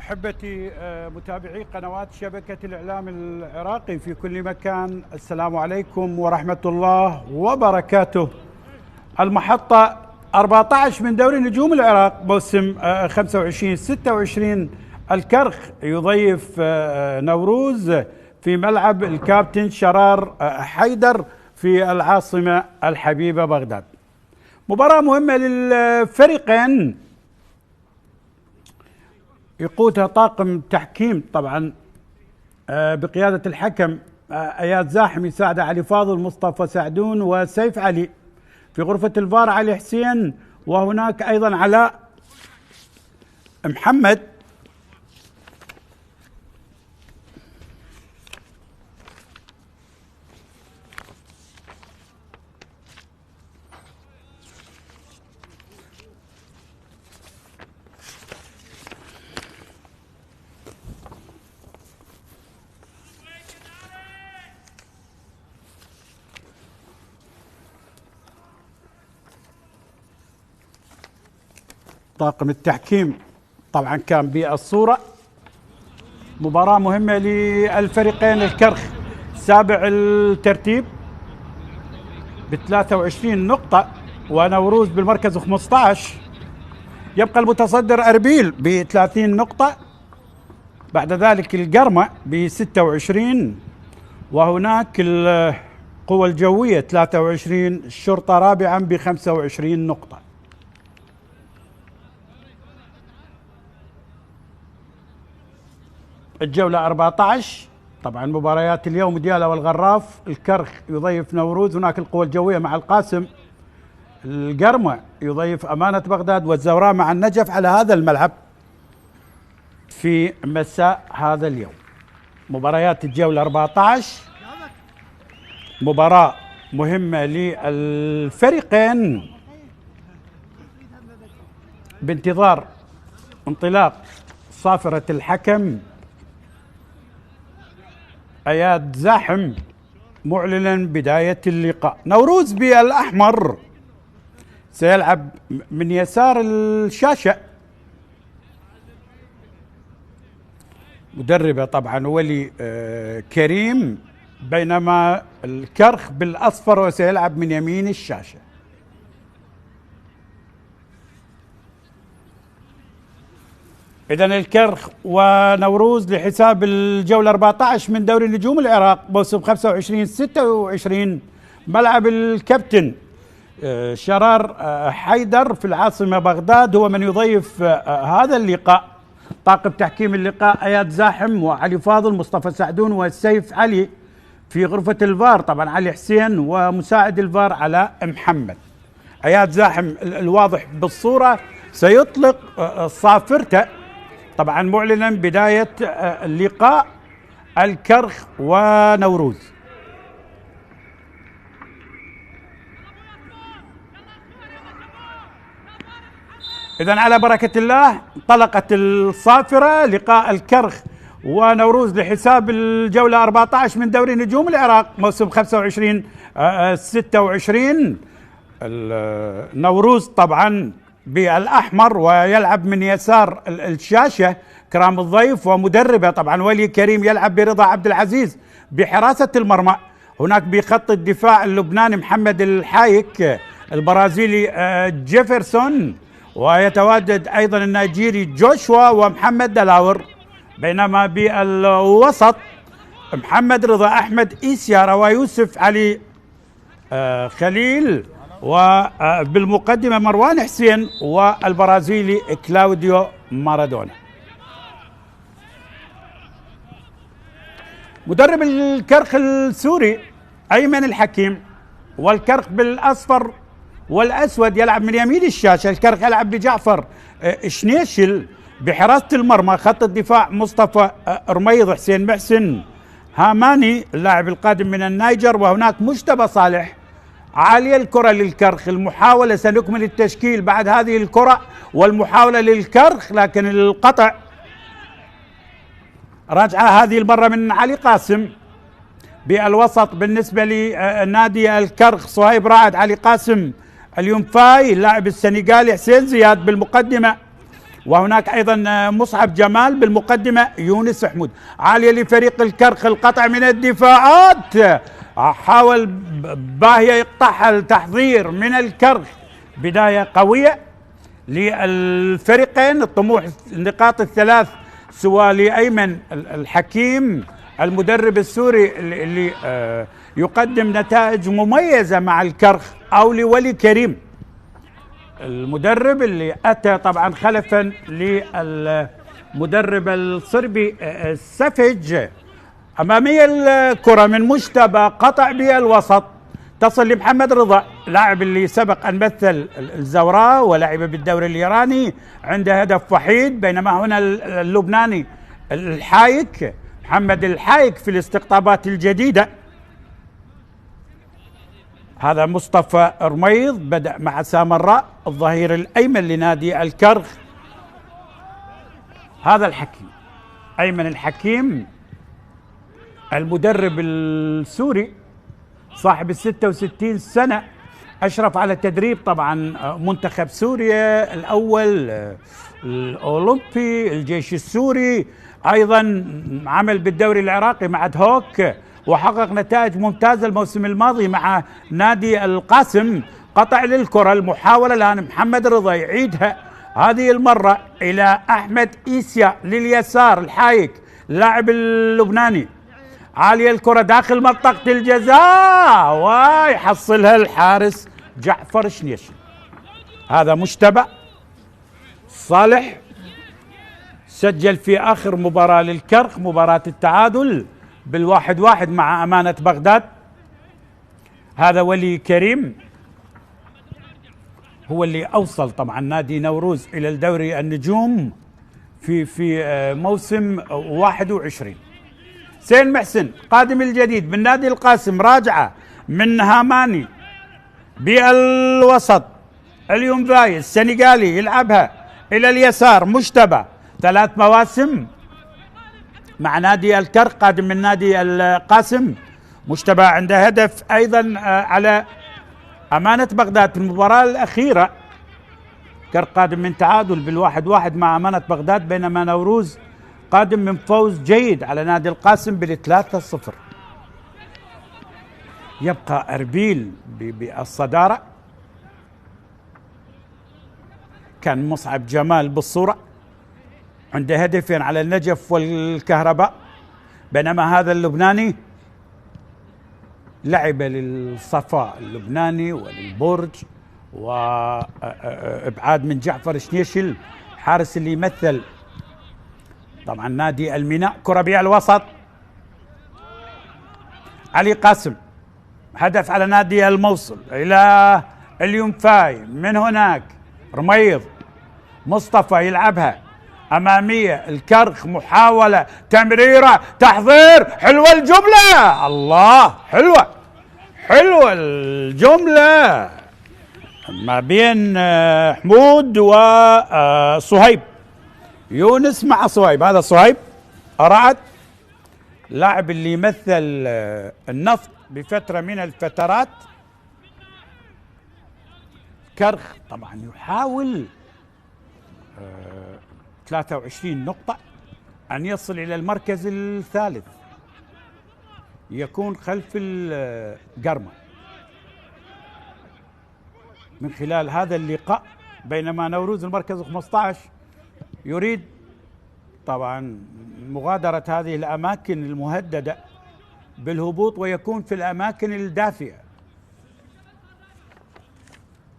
أحبتي متابعي قنوات شبكة الإعلام العراقي في كل مكان، السلام عليكم ورحمة الله وبركاته. المحطة 14 من دوري نجوم العراق موسم 25-26. الكرخ يضيف نوروز في ملعب الكابتن شرار حيدر في العاصمة الحبيبة بغداد. مباراة مهمة للفريقين يقودها طاقم تحكيم طبعا بقيادة الحكم اياد زاحم، يساعد علي فاضل، مصطفى سعدون وسيف علي. في غرفة الفار علي حسين، وهناك ايضا علاء محمد. طاقم التحكيم طبعا كان بالصورة. مباراة مهمة للفريقين. الكرخ سابع الترتيب ب23 نقطة، ونوروز بالمركز 15. يبقى المتصدر أربيل ب30 نقطة، بعد ذلك القرمة ب26، وهناك القوى الجوية 23، الشرطة رابعا ب25 نقطة. الجولة 14 طبعا مباريات اليوم ديالا والغراف. الكرخ يضيف نوروز، هناك القوى الجوية مع القاسم. القرمة يضيف أمانة بغداد، والزوراء مع النجف على هذا الملعب في مساء هذا اليوم. مباريات الجولة 14 مباراة مهمة للفريقين بانتظار انطلاق صافرة الحكم اياد زاحم معلنا بداية اللقاء. نوروز بالأحمر سيلعب من يسار الشاشة، مدربه طبعا ولي كريم، بينما الكرخ بالأصفر وسيلعب من يمين الشاشة. إذن الكرخ ونوروز لحساب الجولة 14 من دوري نجوم العراق موسم 25-26. ملعب الكابتن شرار حيدر في العاصمة بغداد هو من يضيف هذا اللقاء. طاقم تحكيم اللقاء اياد زاحم وعلي فاضل، مصطفى سعدون وسيف علي. في غرفة الفار طبعا علي حسين، ومساعد الفار علاء محمد. اياد زاحم الواضح بالصورة سيطلق صافرته طبعا معلنا بداية اللقاء الكرخ ونوروز. إذن على بركة الله انطلقت الصافرة. لقاء الكرخ ونوروز لحساب الجولة 14 من دوري نجوم العراق موسم 25-26. نوروز طبعا بالأحمر ويلعب من يسار الشاشة كرام الضيف، ومدربه طبعا ولي كريم يلعب برضا عبد العزيز بحراسة المرمى. هناك بخط الدفاع اللبناني محمد الحايك، البرازيلي جيفرسون، ويتواجد أيضا النيجيري جوشوا ومحمد دلاور. بينما بالوسط محمد رضا، أحمد إيسيارا، ويوسف علي خليل، وبالمقدمة مروان حسين والبرازيلي كلاوديو مارادونا. مدرب الكرخ السوري أيمن الحكيم، والكرخ بالأصفر والأسود يلعب من يمين الشاشة. الكرخ يلعب بجعفر شنيشل بحراسة المرمى. خط الدفاع مصطفى رميض، حسين محسن هاماني اللاعب القادم من النيجر، وهناك مجتبى صالح. عالية الكرة للكرخ، المحاولة سنكمل التشكيل بعد هذه الكرة والمحاولة للكرخ، لكن القطع رجعة هذه المرة من علي قاسم. بالوسط بالنسبة لنادي الكرخ صهيب رائد، علي قاسم اليومفاي، اللاعب السنغالي حسين زياد بالمقدمة، وهناك أيضا مصعب جمال بالمقدمة، يونس حمود. عالية لفريق الكرخ، القطع من الدفاعات، حاول باهية يقطعها، التحضير من الكرخ، بداية قوية للفريقين، الطموح النقاط الثلاث سواء لأيمن الحكيم المدرب السوري اللي يقدم نتائج مميزة مع الكرخ، أو لولي كريم المدرب اللي أتى طبعا خلفا للمدرب الصربي السفج. أمامية الكرة من مجتبى، قطع بها الوسط، تصل لمحمد رضا، لاعب اللي سبق أن مثل الزوراء ولعب بالدوري الإيراني، عنده هدف وحيد. بينما هنا اللبناني الحايك، محمد الحايك في الاستقطابات الجديدة. هذا مصطفى رميض بدأ مع سامراء، الظهير الأيمن لنادي الكرخ. هذا الحكيم أيمن الحكيم المدرب السوري صاحب 66 سنة، أشرف على تدريب طبعا منتخب سوريا الأول، الأولمبي، الجيش السوري، أيضا عمل بالدوري العراقي مع دهوك، وحقق نتائج ممتازة الموسم الماضي مع نادي القاسم. قطع للكرة، المحاولة الآن محمد رضا يعيدها هذه المرة إلى أحمد إيسيا لليسار، الحايك اللاعب اللبناني. عالية الكرة داخل منطقة الجزاء، ويحصلها الحارس جعفر شنيش. هذا مجتبى صالح، سجل في آخر مباراة للكرخ، مباراة التعادل بالواحد مع أمانة بغداد. هذا ولي كريم هو اللي أوصل طبعا نادي نوروز إلى الدوري النجوم في موسم 21. سين محسن قادم الجديد من نادي القاسم، راجعة من هاماني بالوسط، اليومفاي السنغالي يلعبها إلى اليسار. مجتبى 3 مواسم مع نادي الكرخ، قادم من نادي القاسم. مجتبى عنده هدف أيضا على أمانة بغداد في المباراة الأخيرة. كرخ قادم من تعادل بالواحد مع أمانة بغداد، بينما نوروز قادم من فوز جيد على نادي القاسم بال3-0. يبقى أربيل بالصدارة، كان مصعب جمال بالصورة، عنده هدفين على النجف والكهرباء. بينما هذا اللبناني لعب للصفاء اللبناني وللبرج، وابعاد من جعفر شنيشل حارس اللي يمثل طبعا نادي الميناء. كرة بيع الوسط، علي قاسم، هدف على نادي الموصل إلى اليومفاي، من هناك رميض، مصطفى يلعبها أمامية الكرخ، محاولة، تمريرة، تحضير، حلوة الجملة، الله حلوة الجملة ما بين حمود وصهيب، يونس مع صهيب. هذا صهيب أرعد، لاعب اللي يمثل النفط بفترة من الفترات. كرخ طبعا يحاول 23 نقطة أن يصل إلى المركز الثالث، يكون خلف القرمة من خلال هذا اللقاء. بينما نوروز المركز 15 يريد طبعا مغادرة هذه الأماكن المهددة بالهبوط ويكون في الأماكن الدافئة.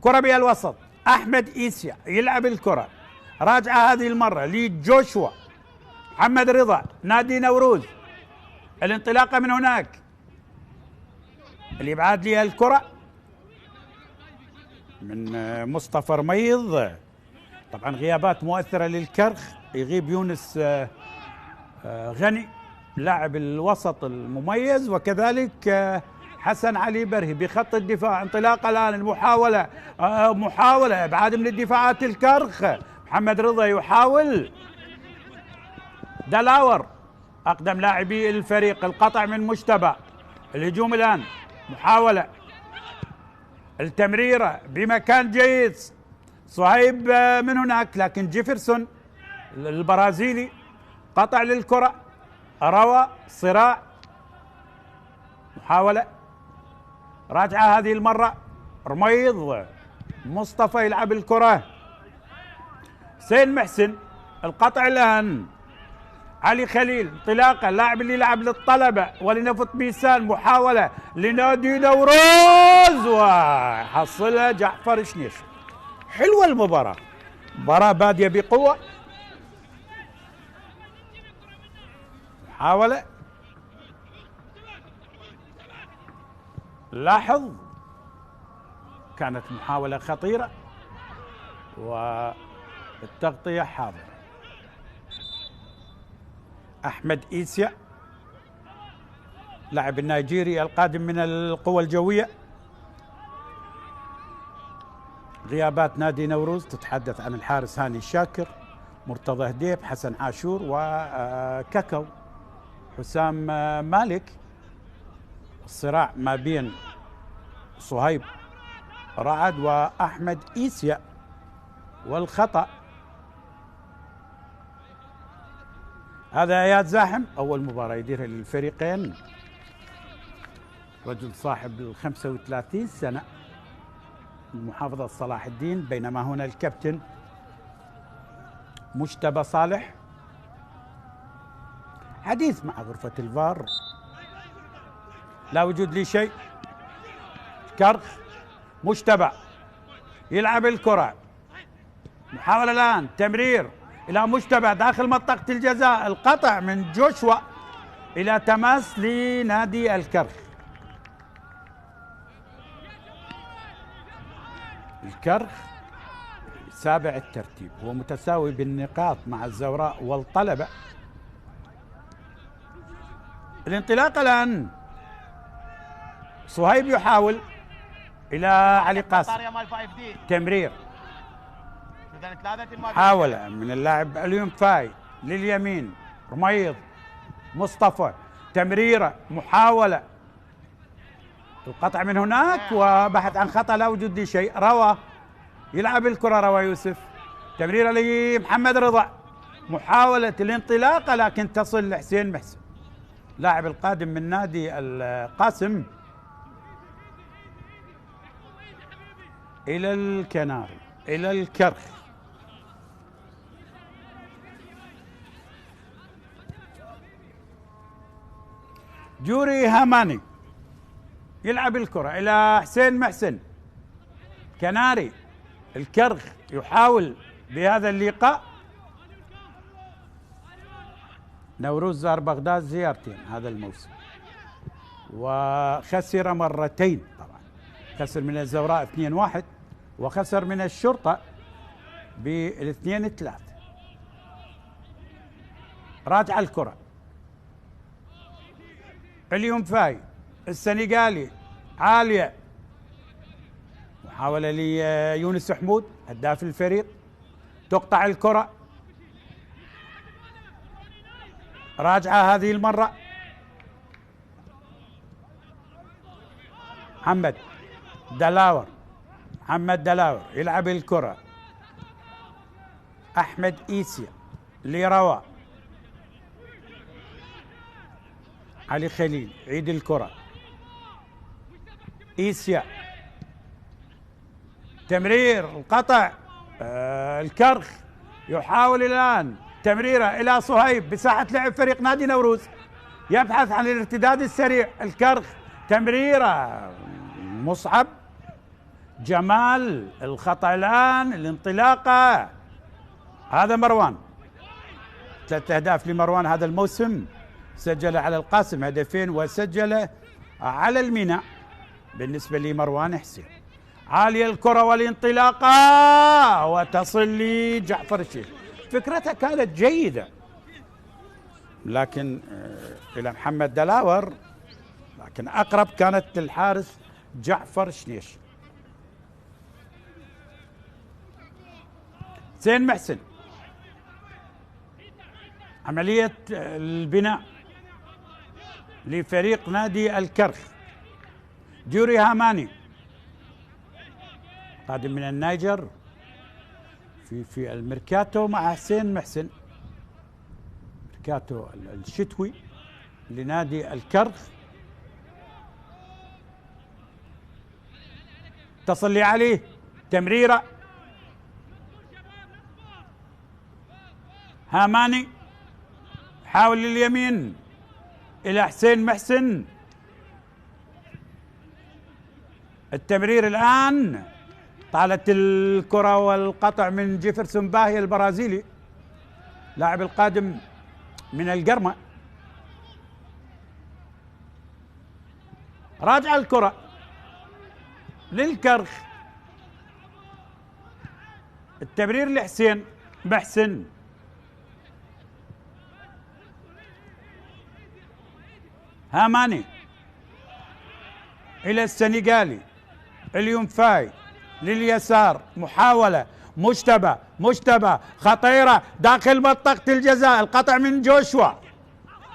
كرة بالوسط، أحمد إيسيا يلعب الكرة، راجعة هذه المرة لجوشوا، محمد رضا نادي نوروز، الانطلاقة من هناك، اللي بعد لي الكرة من مصطفى رميض. طبعا غيابات مؤثرة للكرخ، يغيب يونس غني لاعب الوسط المميز، وكذلك حسن علي برهي بخط الدفاع. انطلاقة الآن، محاولة ابعاد من الدفاعات الكرخ، محمد رضا يحاول، دلاور أقدم لاعبي الفريق، القطع من مجتبى، الهجوم الآن، محاولة، التمريرة بمكان جيد، صهيب من هناك، لكن جيفرسون البرازيلي، قطع للكرة، روى، صراع، محاولة، راجعة هذه المرة، رميض، مصطفى يلعب الكرة، حسين محسن، القطع الآن، علي خليل، انطلاقه، اللاعب اللي يلعب للطلبة ولنفط ميسان، محاولة لنادي نوروز وحصلها جعفر شنيش. حلوة المباراة، مباراة بادية بقوة، محاولة، لاحظ كانت محاولة خطيرة والتغطية حاضرة. أحمد إيسيا لاعب النيجيري القادم من القوى الجوية. غيابات نادي نوروز تتحدث عن الحارس هاني الشاكر، مرتضى هديب، حسن عاشور، وكاكاو حسام مالك. الصراع ما بين صهيب رعد وأحمد إيسيا، والخطأ هذا اياد زاحم، اول مباراه يديرها للفريقين، رجل صاحب ال 35 سنه من محافظه صلاح الدين، بينما هنا الكابتن مجتبى صالح. حديث مع غرفه الفار، لا وجود لي شيء. كرخ، مجتبى يلعب الكره، محاوله الان، تمرير إلى مجتبى داخل منطقة الجزاء، القطع من جوشوا إلى تماس لنادي الكرخ. الكرخ سابع الترتيب، هو متساوي بالنقاط مع الزوراء والطلبة. الانطلاق الآن، صهيب يحاول إلى علي قاسم، تمرير، محاولة من اللاعب اليوم فاي لليمين، رميض، مصطفى، تمريرة، محاولة، القطع من هناك وبحث عن خطأ، لا وجود لي شيء. روى يلعب الكرة، روى يوسف، تمريرة لمحمد رضا، محاولة الانطلاقة لكن تصل لحسين محسن، لاعب القادم من نادي القاسم إلى الكناري، إلى الكرخ. جوري هاماني يلعب الكرة إلى حسين محسن، كناري، الكرخ يحاول بهذا اللقاء. نوروز زار بغداد زيارتين هذا الموسم وخسر مرتين، طبعا خسر من الزوراء 2-1 وخسر من الشرطة ب2-3. راجع الكرة، اليوم فاي السنغالي، عالية، محاولة ليونس حمود هداف الفريق، تقطع الكرة، راجعة هذه المرة، محمد دلاور يلعب الكرة، أحمد إيسيا لروى، علي خليل عيد الكرة، إيسيا، تمرير، القطع، الكرخ يحاول الآن تمريره إلى صهيب بساحة لعب فريق نادي نوروز، يبحث عن الارتداد السريع، الكرخ، تمريره، مصعب، جمال، الخطأ الآن، الانطلاقة، هذا مروان، 3 أهداف لمروان هذا الموسم، سجل على القاسم هدفين وسجل على الميناء بالنسبة لمروان حسين. عالية الكرة والانطلاقة وتصل لجعفر الشيخ، فكرتها كانت جيدة لكن إلى محمد دلاور، لكن أقرب كانت للحارس جعفر شنيش. حسين محسن، عملية البناء لفريق نادي الكرخ. جوري هاماني قادم من النيجر في الميركاتو مع حسين محسن. الميركاتو الشتوي لنادي الكرخ. اتصل لي عليه، تمريرة هاماني، حاول لليمين إلى حسين محسن. التمرير الآن، طالت الكرة والقطع من جيفرسون باهي البرازيلي، لاعب القادم من القرمة. راجع الكرة للكرخ، التمرير لحسين محسن، هاماني إلى السنغالي اليومفاي لليسار، محاولة مجتبى خطيرة داخل منطقة الجزاء، القطع من جوشوا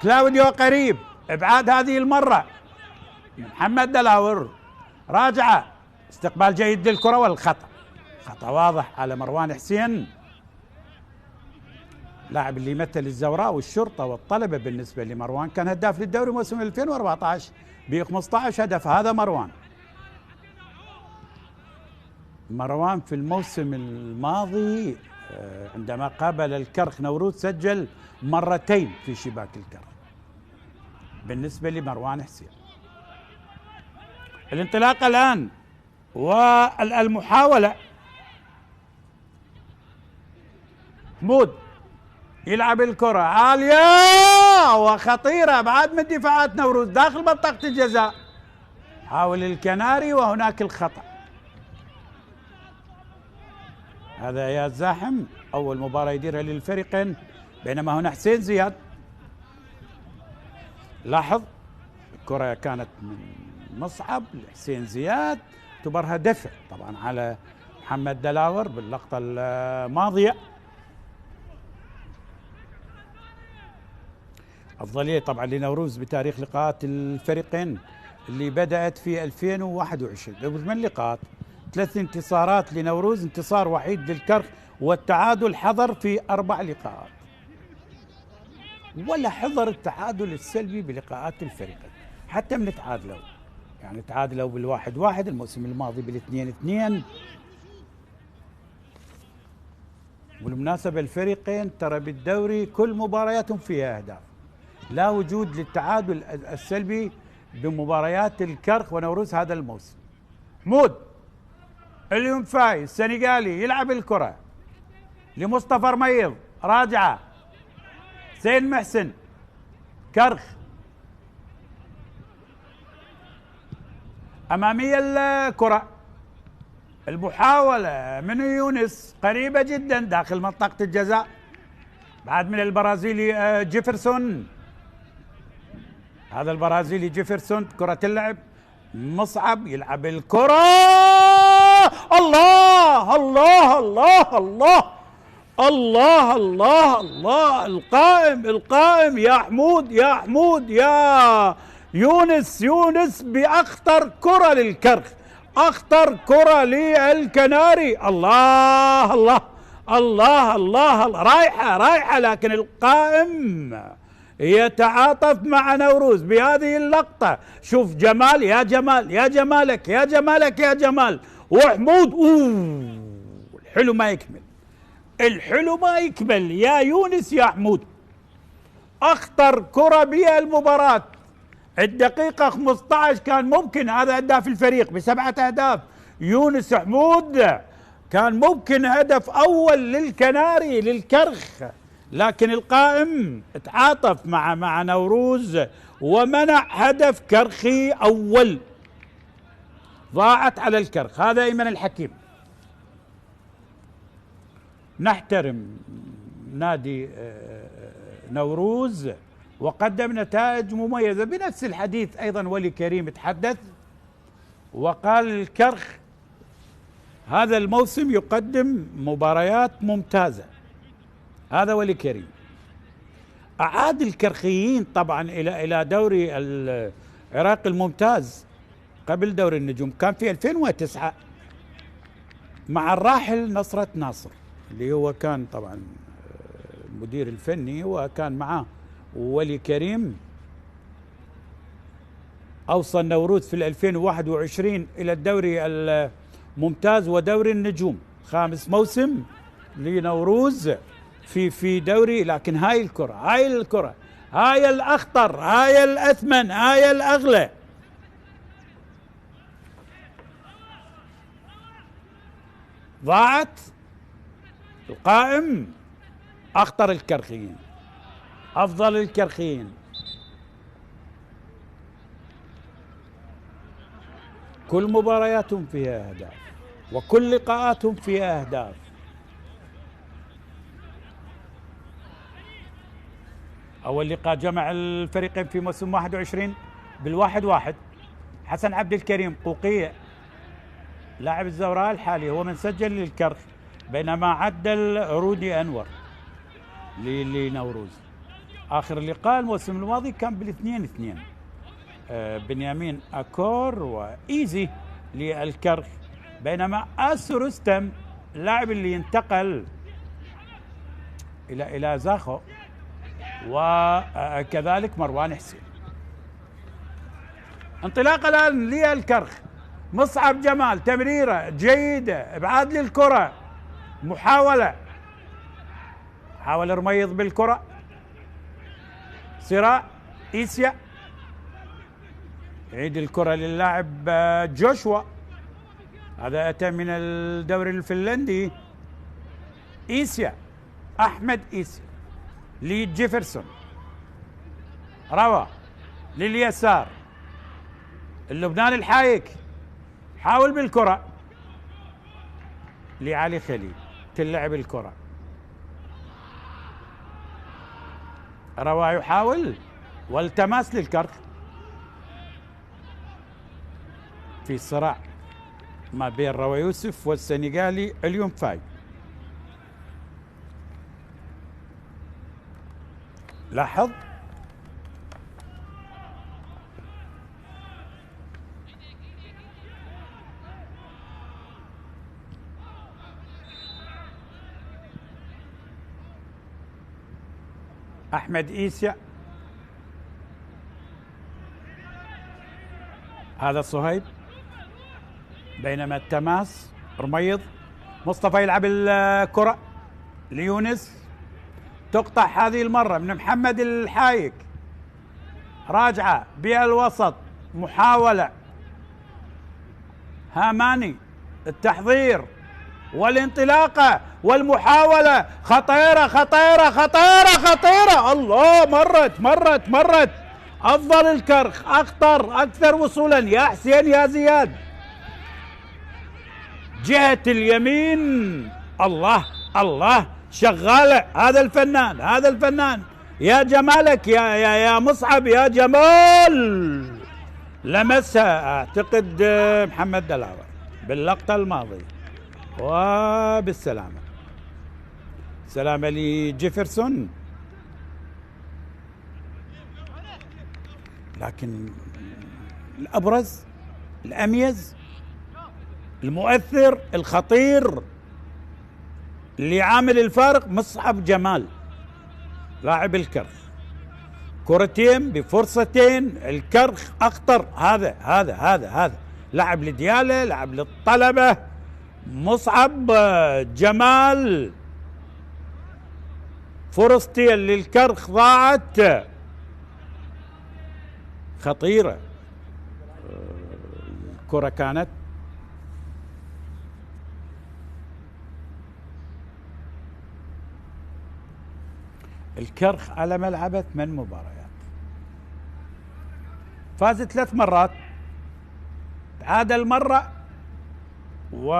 كلاوديو قريب، ابعاد هذه المرة محمد دلاور، راجعة، استقبال جيد للكرة والخطأ، خطأ واضح على مروان حسين، لاعب اللي يمثل الزوراء والشرطة والطلبة. بالنسبة لمروان كان هداف للدوري موسم 2014 ب 15 هدف. هذا مروان في الموسم الماضي عندما قابل الكرخ نوروز سجل مرتين في شباك الكرخ. بالنسبة لمروان حسين، الانطلاق الآن والمحاولة، حمود يلعب الكرة عالية وخطيرة بعد من دفاعات نوروز داخل منطقة الجزاء، حاول الكناري وهناك الخطأ. هذا اياد زاحم اول مباراة يديرها للفريقين، بينما هنا حسين زياد. لاحظ الكرة كانت من مصعب لحسين زياد، اعتبرها دفع طبعا على محمد دلاور باللقطة الماضية. أفضلية طبعا لنوروز بتاريخ لقاءات الفريقين اللي بدأت في 2021، 8 لقاءات، 3 انتصارات لنوروز، انتصار وحيد للكرخ، والتعادل حضر في 4 لقاءات، ولا حضر التعادل السلبي بلقاءات الفريقين. حتى من تعادلوا، يعني تعادلوا بال1-1 الموسم الماضي، بال2-2. بالمناسبة الفريقين ترى بالدوري كل مبارياتهم فيها أهداف، لا وجود للتعادل السلبي بمباريات الكرخ ونوروز هذا الموسم. حمود اليومفاي السنغالي يلعب الكرة لمصطفى رميض، راجعة حسين محسن، كرخ أمامية الكرة، المحاولة من يونس قريبة جدا داخل منطقة الجزاء بعد من البرازيلي جيفرسون. هذا البرازيلي جيفرسون، كرة اللعب، مصعب يلعب الكرة، الله الله الله الله الله الله الله، القائم يا حمود يا يونس بأخطر كرة للكرخ، أخطر كرة للكناري. الله الله الله الله, الله. رايحة لكن القائم يتعاطف مع نوروز بهذه اللقطة. شوف جمال، يا جمالك يا جمال، وحمود الحلو ما يكمل يا يونس يا حمود. أخطر كرة بها المباراة، الدقيقة 15 كان ممكن، هذا هداف الفريق ب7 أهداف يونس حمود، كان ممكن هدف أول للكناري للكرخ، لكن القائم تعاطف مع نوروز ومنع هدف كرخي أول، ضاعت على الكرخ. هذا أيمن الحكيم. نحترم نادي نوروز وقدم نتائج مميزة. بنفس الحديث أيضا ولي كريم تحدث وقال الكرخ هذا الموسم يقدم مباريات ممتازة. هذا ولي كريم. أعاد الكرخيين طبعا إلى دوري العراق الممتاز قبل دوري النجوم، كان في 2009 مع الراحل نصرة ناصر اللي هو كان طبعا المدير الفني، وكان معاه ولي كريم أوصل نوروز في 2021 إلى الدوري الممتاز ودوري النجوم، خامس موسم لنوروز في دوري. لكن هاي الكرة هاي الأخطر، هاي الأثمن، هاي الأغلى. ضاعت. القائم أخطر الكرخيين، أفضل الكرخيين. كل مبارياتهم فيها أهداف، وكل لقاءاتهم فيها أهداف. أول لقاء جمع الفريقين في موسم 21 بالواحد. حسن عبد الكريم قوقية لاعب الزوراء الحالي هو من سجل للكرخ، بينما عدل رودي أنور لنوروز. آخر لقاء الموسم الماضي كان بال2-2، بنيامين أكور وإيزي للكرخ، بينما آسو رستم اللاعب اللي انتقل إلى زاخو، وكذلك مروان حسين. انطلاق الآن للكرخ. مصعب جمال تمريرة جيدة، ابعاد للكرة، محاولة، حاول رميض بالكرة، صراع إيسيا يعيد الكرة للاعب جوشوا، هذا أتى من الدوري الفنلندي. إيسيا، أحمد إيسيا لجيفرسون، روى لليسار، اللبناني الحايك حاول بالكرة لعلي خليل، تلعب الكرة، روى يحاول والتماس للكرخ في صراع ما بين روى يوسف والسنغالي اليوم فاي. لاحظ أحمد إيسيا، هذا صهيب، بينما التماس رميض. مصطفى يلعب الكرة ليونس، تقطع هذه المرة من محمد الحايك، راجعة بالوسط، محاولة، هاماني، التحضير والانطلاقة والمحاولة، خطيرة خطيرة خطيرة خطيرة، الله، مرت. أفضل الكرخ، أخطر، أكثر وصولا، يا حسين يا زياد، جهة اليمين، الله شغالة. هذا الفنان يا جمالك يا مصعب يا جمال. لمسها أعتقد محمد دلاوي باللقطة الماضية، وبالسلامة. سلامة لجيفرسون. لكن الأبرز، الأميز، المؤثر، الخطير، اللي عامل الفارق مصعب جمال لاعب الكرخ. كرتين بفرصتين، الكرخ أخطر. هذا لعب لديالة، لعب للطلبة. مصعب جمال، فرصتين للكرخ ضاعت، خطيرة الكرة كانت. الكرخ على ملعبه 8 مباريات، فاز 3 مرات، تعادل مرة، و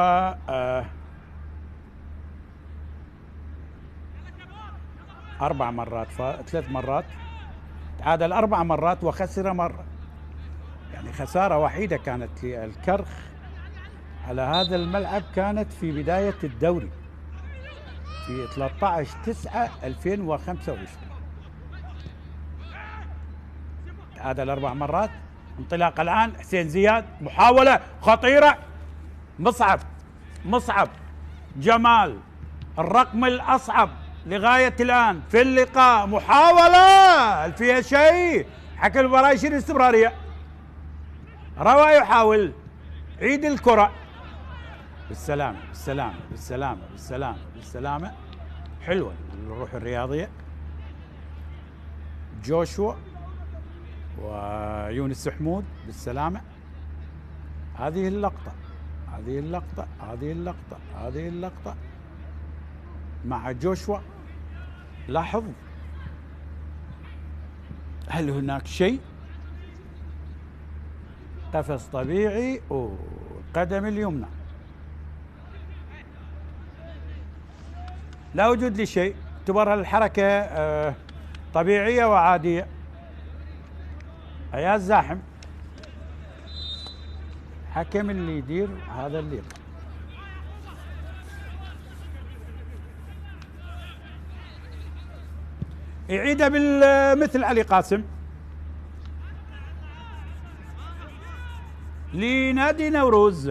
4 مرات، 3 مرات، تعادل 4 مرات وخسر مرة. يعني خسارة وحيدة كانت للكرخ على هذا الملعب، كانت في بداية الدوري في 13/9/2025. تعادل 4 مرات. انطلاق الآن حسين زياد، محاولة خطيرة، مصعب جمال، الرقم الأصعب لغاية الآن في اللقاء محاولة، هل فيها شيء؟ حكى المباراة يشير الاستمرارية. روى يحاول، عيد الكرة، بالسلامة بالسلامة بالسلامة بالسلامة بالسلامة. حلوة الروح الرياضية. جوشوا ويونس حمود بالسلامة. هذه اللقطة هذه اللقطة هذه اللقطة هذه اللقطة مع جوشوا. لاحظ، هل هناك شيء؟ قفز طبيعي والقدم اليمنى، لا وجود لشيء، تعتبر الحركة طبيعية وعادية. يا زاحم، حكم اللي يدير هذا اللقاء. يعيدها بالمثل علي قاسم لنادي نوروز.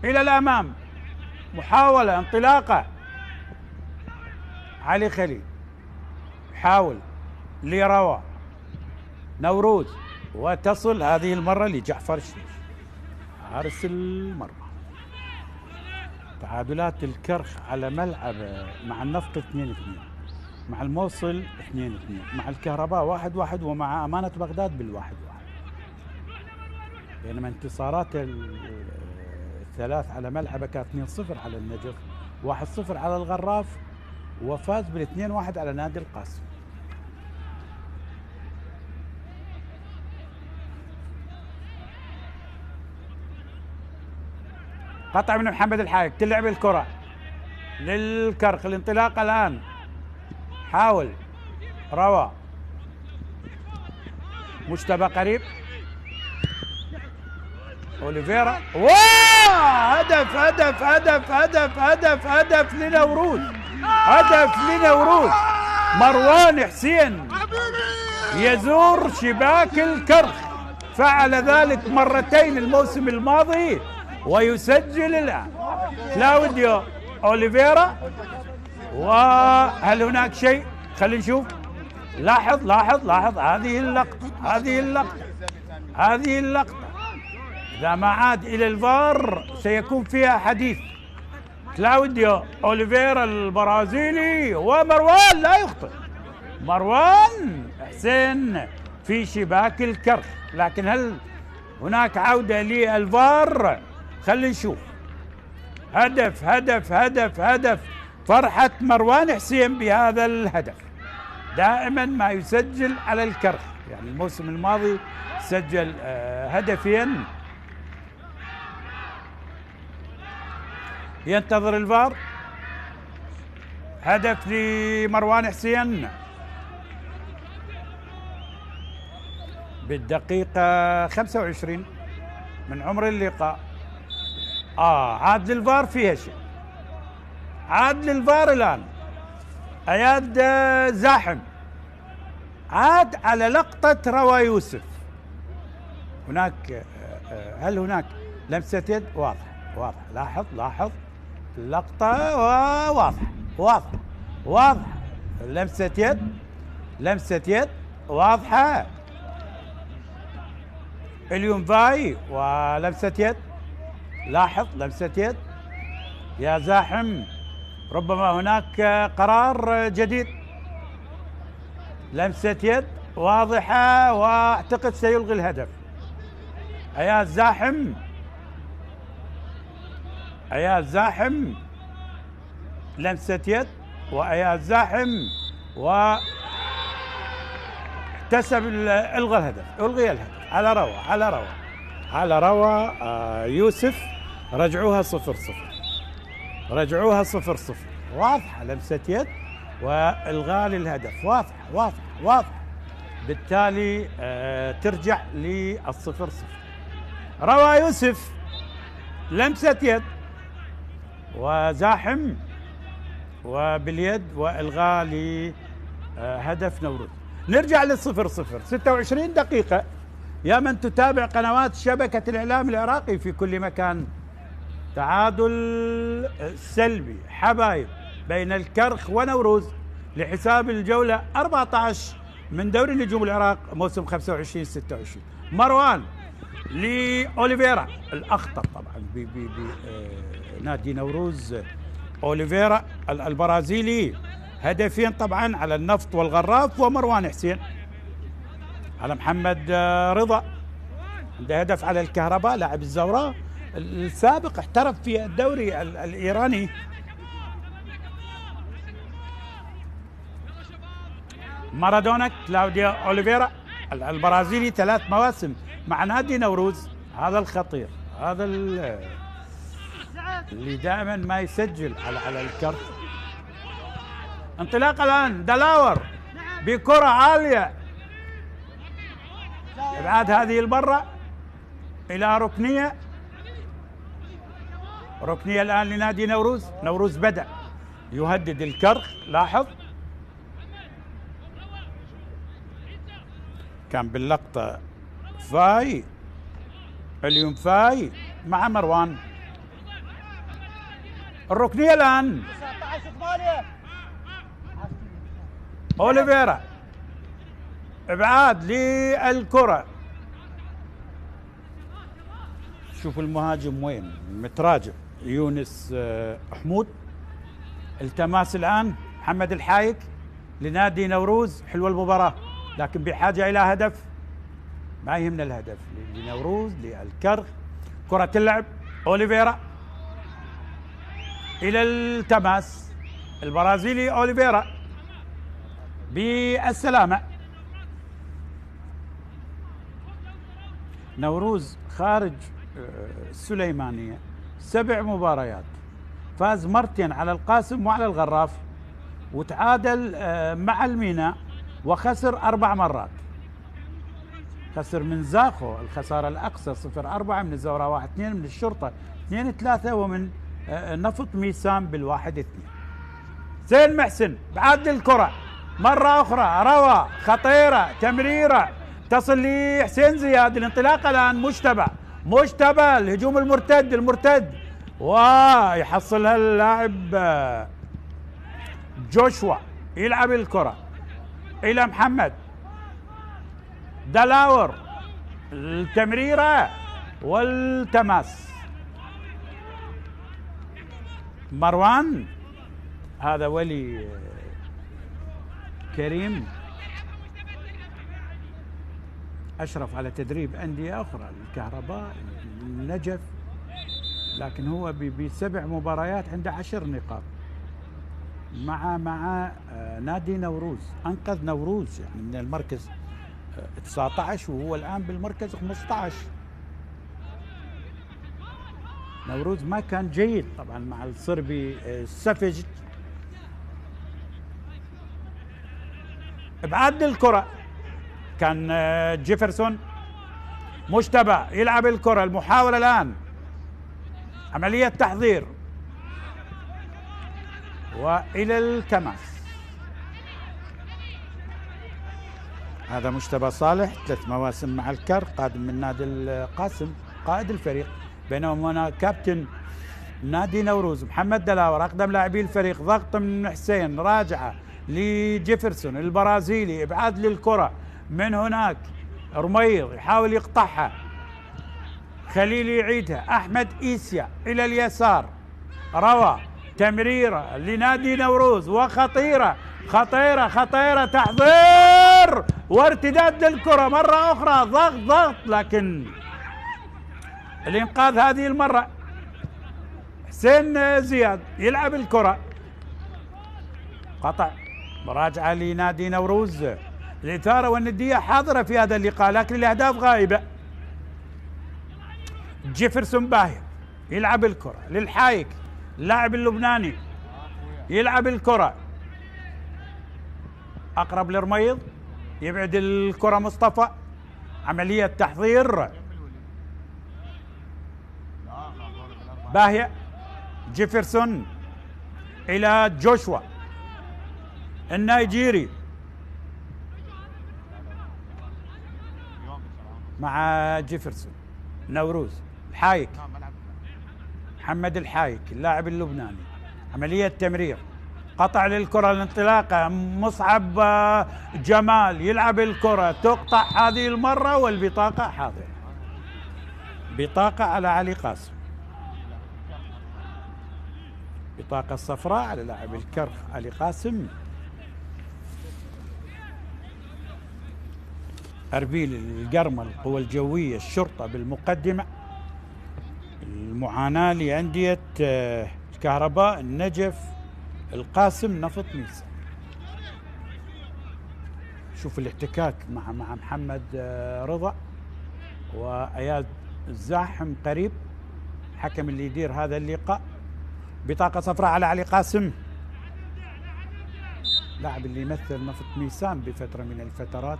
إلى الأمام، محاولة انطلاقة. علي خليل حاول لروى نوروز، وتصل هذه المرة لجعفر شريف حارس المرمى. تعادلات الكرخ على ملعب مع النفط 2-2، مع الموصل 2-2، مع الكهرباء 1-1، ومع أمانة بغداد بال1-1. بينما انتصارات الثلاث على ملعبه كانت 2-0 على النجف، 1-0 على الغراف، وفاز بال2-1 على نادي القاسم. قطع من محمد الحايك، تلعب الكرة للكرخ. الانطلاق الآن، حاول روى مجتبى قريب، أوليفيرا، هدف هدف هدف هدف هدف هدف لنوروز، هدف لنوروز. مروان حسين يزور شباك الكرخ، فعل ذلك مرتين الموسم الماضي ويسجل الآن. كلاوديو أوليفيرا، وهل هناك شيء؟ خلينا نشوف. لاحظ لاحظ لاحظ هذه اللقطة، هذه اللقطة، هذه اللقطة إذا ما عاد إلى الفار سيكون فيها حديث. كلاوديو أوليفيرا البرازيلي، ومروان لا يخطئ، مروان حسين في شباك الكرخ. لكن هل هناك عودة للفار؟ خلينا نشوف. هدف هدف هدف هدف، فرحة مروان حسين بهذا الهدف. دائما ما يسجل على الكرخ، يعني الموسم الماضي سجل هدفين. ينتظر الفار. هدف لمروان حسين بالدقيقة 25 من عمر اللقاء. عاد للفار، فيها شيء، عاد للفار الآن. اياد زاحم عاد على لقطة روى يوسف. هناك هل هناك لمسة يد؟ واضح واضح. لاحظ لاحظ اللقطة، واضح واضح واضح. لمسة يد، لمسة يد واضحة. اليومفاي ولمسة يد. لاحظ لمسة يد يا زاحم. ربما هناك قرار جديد. لمسة يد واضحة، واعتقد سيلغي الهدف. اياد زاحم، اياد زاحم، لمسة يد واياد زاحم، واحتسب الغى الهدف، الغي الهدف على روى، على روى، على روى يوسف. رجعوها 0-0، رجعوها 0-0. واضحة لمسة يد والغاء للهدف، واضحة واضحة واضحة. بالتالي ترجع لل0-0. روى يوسف لمسة يد وزاحم وباليد، والغاء لهدف نوروز. نرجع لل0-0. 26 دقيقة. يا من تتابع قنوات شبكة الإعلام العراقي في كل مكان، تعادل سلبي حبايب بين الكرخ ونوروز لحساب الجولة 14 من دوري نجوم العراق موسم 25-26. مروان لأوليفيرا الأخطر طبعا نادي نوروز. أوليفيرا البرازيلي هدفين طبعا على النفط والغراف، ومروان حسين على محمد رضا عنده هدف على الكهرباء لاعب الزوراء السابق، احترف في الدوري الإيراني. مارادونا كلاوديو أوليفيرا البرازيلي 3 مواسم مع نادي نوروز. هذا الخطير، هذا اللي دائما ما يسجل على الكرت. انطلاق الآن دلاور بكرة عالية، ابعاد هذه المرة إلى ركنية الآن لنادي نوروز. نوروز بدأ يهدد الكرخ، لاحظ كان باللقطة فاي اليوم فاي مع مروان. الركنية الآن أوليفيرا، ابعاد للكرة. شوفوا المهاجم وين متراجع، يونس حمود. التماس الآن محمد الحايك لنادي نوروز. حلوة المباراة لكن بحاجة إلى هدف، ما يهمنا الهدف لنوروز للكرخ. كرة اللعب أوليفيرا إلى التماس البرازيلي أوليفيرا بالسلامة. نوروز خارج السليمانية 7 مباريات، فاز مرتين على القاسم وعلى الغراف، وتعادل مع الميناء، وخسر 4 مرات. خسر من زاخو الخسارة الأقصى 0-4، من الزوراء 1-2، من الشرطة 2-3، ومن نفط ميسام بال1-2. زين محسن بعد الكرة مرة أخرى، روى خطيرة تمريرة تصل لحسين زياد. الانطلاق الآن مجتبى الهجوم المرتد ويحصلها اللاعب جوشوا. يلعب الكرة إلى محمد دلاور، التمريرة والتماس. مروان هذا ولي كريم أشرف على تدريب أندية أخرى، الكهرباء، النجف، لكن هو ب7 مباريات عنده 10 نقاط مع نادي نوروز. أنقذ نوروز يعني من المركز 19 وهو الآن بالمركز 15. نوروز ما كان جيد طبعا مع الصربي السفج. ابعاد الكرة كان جيفرسون. مجتبى يلعب الكرة، المحاولة الآن عملية تحضير وإلى التماس. هذا مجتبى صالح 3 مواسم مع الكر، قادم من نادي القاسم قائد الفريق، بينما هنا كابتن نادي نوروز محمد دلاور أقدم لاعبي الفريق. ضغط من حسين، راجعة لجيفرسون البرازيلي، إبعاد للكرة من هناك، رميض يحاول يقطعها، خليل يعيدها، أحمد إيسيا إلى اليسار، روى تمريرة لنادي نوروز وخطيرة تحضير وارتداد للكرة مرة أخرى، ضغط لكن الإنقاذ هذه المرة حسين زياد. يلعب الكرة، قطع، مراجعة لنادي نوروز. الإثارة والندية حاضرة في هذا اللقاء لكن الأهداف غائبة. جيفرسون باهي يلعب الكرة للحايك، اللاعب اللبناني، يلعب الكرة أقرب لرميض، يبعد الكرة مصطفى، عملية تحضير باهية. جيفرسون إلى جوشوا النيجيري مع جيفرسون. نوروز الحايك، محمد الحايك اللاعب اللبناني، عملية تمرير، قطع للكرة، الانطلاقة، مصعب جمال يلعب الكرة، تقطع هذه المرة والبطاقة حاضرة، بطاقة على علي قاسم، بطاقة صفراء على لاعب الكرخ علي قاسم. أربيل، القرمل، القوى الجوية، الشرطة بالمقدمة، المعاناة لأندية الكهرباء، النجف، القاسم، نفط ميسا. شوف الاحتكاك مع محمد رضا وأياد الزاحم قريب، الحكم اللي يدير هذا اللقاء. بطاقة صفراء على علي قاسم، لاعب اللي يمثل نفط ميسان بفترة من الفترات.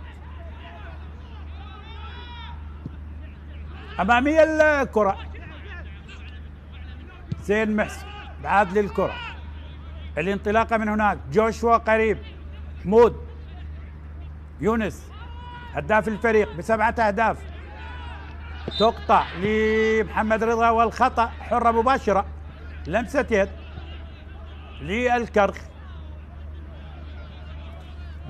أمامية الكرة، زين محسن بعاد للكرة، الانطلاقة من هناك، جوشوا قريب، حمود يونس هداف الفريق ب7 أهداف، تقطع لمحمد رضا والخطأ، حرة مباشرة، لمسة يد للكرخ،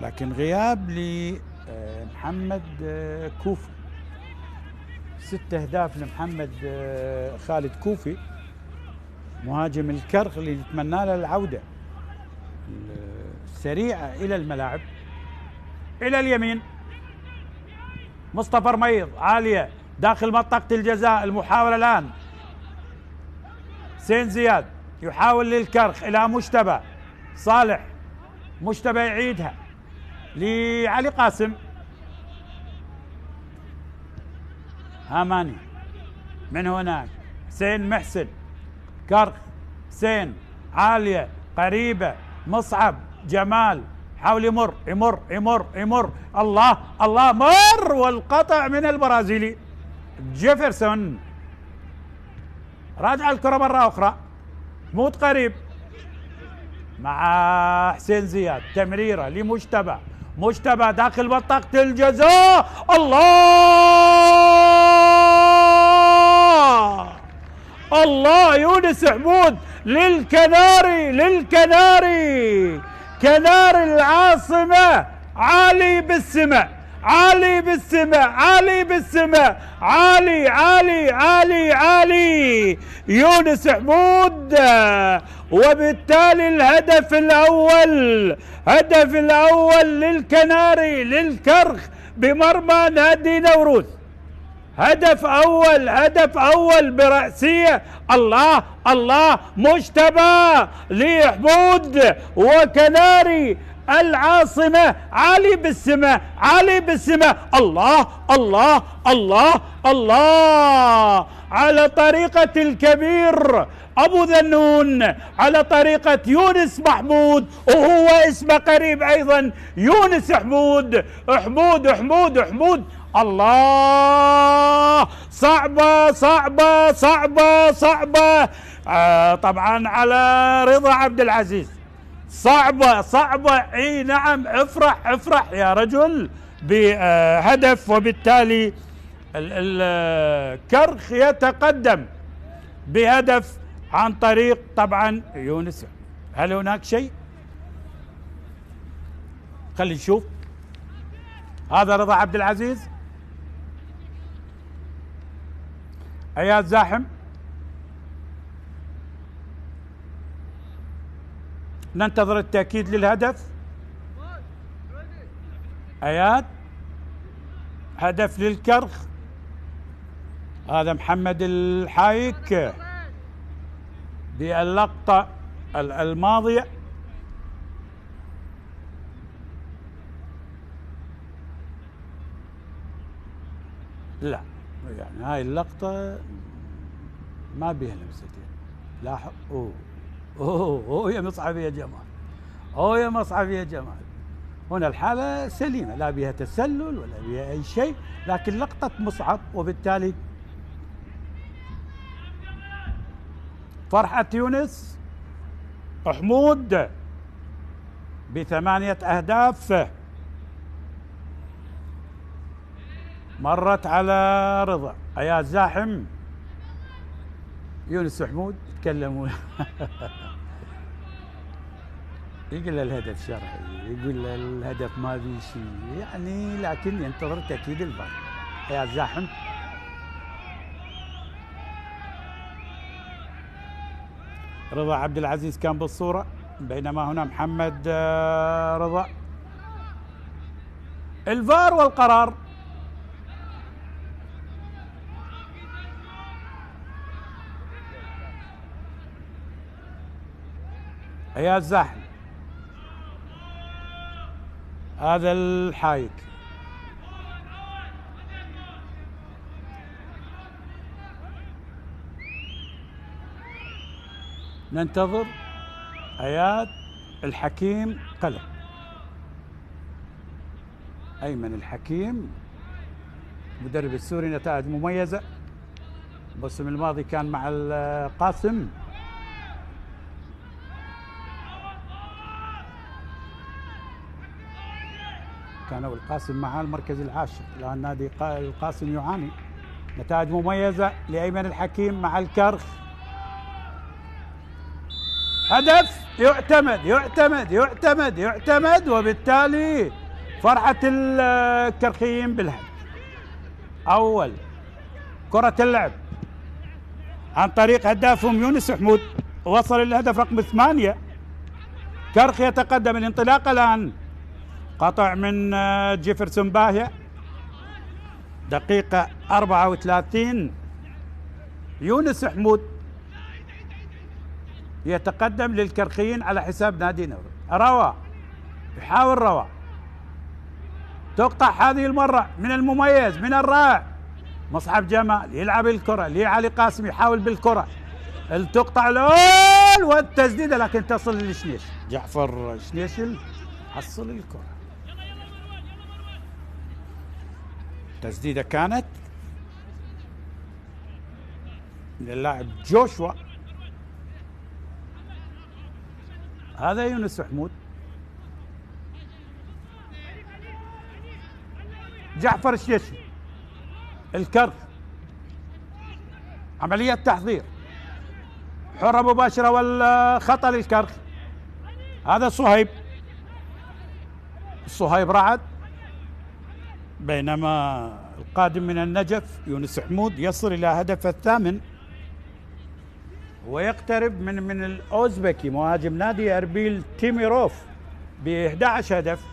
لكن غياب لمحمد كوفي. 6 أهداف لمحمد خالد كوفي مهاجم الكرخ اللي نتمنى له العودة السريعة إلى الملاعب. إلى اليمين مصطفى رميض، عالية داخل منطقة الجزاء، المحاولة الآن، حسين زياد يحاول للكرخ إلى مجتبى صالح، مجتبى يعيدها لعلي قاسم، هاماني من هناك، حسين محسن، كرخ، حسين، عالية قريبة، مصعب جمال حاول يمر يمر يمر يمر، الله الله مر، والقطع من البرازيلي جيفرسون. راجع الكرة مرة أخرى، موت قريب مع حسين زياد، تمريرة لمجتبى، مجتبى داخل منطقة الجزاء، الله الله، يونس حمود للكناري، للكناري، كنار العاصمة، عالي بالسماء، عالي بالسماء، عالي بالسماء، عالي عالي عالي عالي، يونس حمود، وبالتالي الهدف الأول، هدف الأول للكناري، للكرخ بمرمى نادي نوروز، هدف أول، هدف أول برأسية، الله الله، مجتبى لحمود وكناري العاصمة، علي بالسماء، علي بالسماء، الله الله الله الله، على طريقة الكبير أبو ذنون، على طريقة يونس محمود، وهو اسمه قريب أيضا، يونس حمود، حمود حمود حمود، الله، صعبة صعبة صعبة صعبة، طبعا على رضا عبد العزيز، صعبة صعبة، اي نعم، افرح افرح يا رجل بهدف، وبالتالي الكرخ يتقدم بهدف عن طريق طبعا يونس. هل هناك شيء؟ خلي نشوف. هذا رضا عبد العزيز، اياد زاحم، ننتظر التأكيد للهدف. اياد، هدف للكرخ، هذا محمد الحايك باللقطة الماضية، لا يعني هاي اللقطة ما بيها لمستين، لاحظ، اوه يا مصعب يا جمال، اوه يا مصعب يا جمال، هنا الحالة سليمة، لا بها تسلل ولا بها أي شيء، لكن لقطة مصعب، وبالتالي فرحة يونس حمود ب8 أهداف مرت على رضا. اياد زاحم يونس حمود تكلموا يقول له الهدف شرعي، يقول له الهدف ما في شيء يعني، لكن ينتظر تأكيد الفار. يا زاحم رضا عبد العزيز كان بالصورة، بينما هنا محمد رضا. الفار والقرار. يا الزاحم هذا الحايك. ننتظر اياد الحكيم قلم. ايمن الحكيم مدرب السوري، نتائج مميزه. الموسم الماضي كان مع القاسم، كانوا القاسم مع المركز العاشر، الان نادي القاسم يعاني. نتائج مميزه لايمن الحكيم مع الكرخ. هدف يعتمد يعتمد يعتمد يعتمد، وبالتالي فرحة الكرخيين بالهدف. أول كرة اللعب عن طريق هدافهم يونس حمود، وصل الهدف رقم 8. كرخ يتقدم. الانطلاق الآن، قطع من جيفرسون باهية، دقيقة 34. يونس حمود يتقدم للكرخيين على حساب نادي نور. روى، يحاول روى، تقطع هذه المرة من المميز من الرائع مصعب جمال، يلعب الكرة لعلي قاسم، يحاول بالكرة، تقطع الأول والتسديدة لكن تصل للشنيش. جعفر شنيشل حصل الكرة. تسديدة كانت من اللاعب جوشوا. هذا يونس حمود. جعفر الشيشي، الكرخ، عملية تحضير، حرة مباشرة والخطأ للكرخ. هذا صهيب رعد، بينما القادم من النجف يونس حمود يصل إلى هدف الثامن، ويقترب من الأوزبكي مهاجم نادي أربيل تيميروف ب 11 هدف.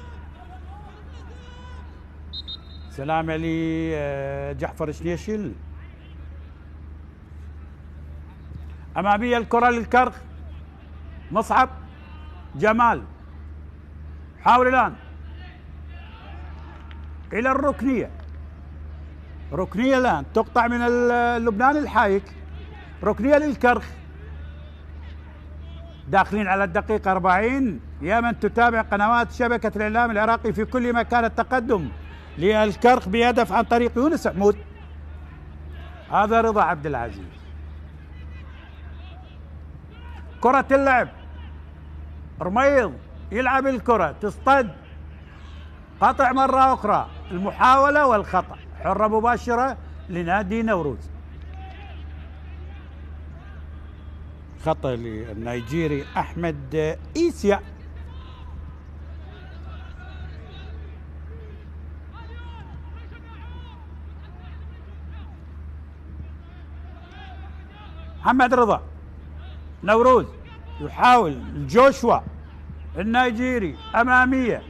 سلام علي جعفر شنيشل. أمامية الكرة للكرخ، مصعب جمال، حاول الآن إلى الركنية. ركنية الآن تقطع من اللبناني الحايك، ركنية للكرخ. داخلين على الدقيقة 40. يا من تتابع قنوات شبكة الإعلام العراقي في كل مكان، التقدم للكرخ بهدف عن طريق يونس حمود. هذا رضا عبد العزيز. كرة اللعب، رميض يلعب الكرة، تصطد، قطع مرة أخرى، المحاولة والخطأ، حرة مباشرة لنادي نوروز. خطأ للنيجيري أحمد إيسيا. محمد رضا، نوروز يحاول، جوشوا النيجيري، أمامية،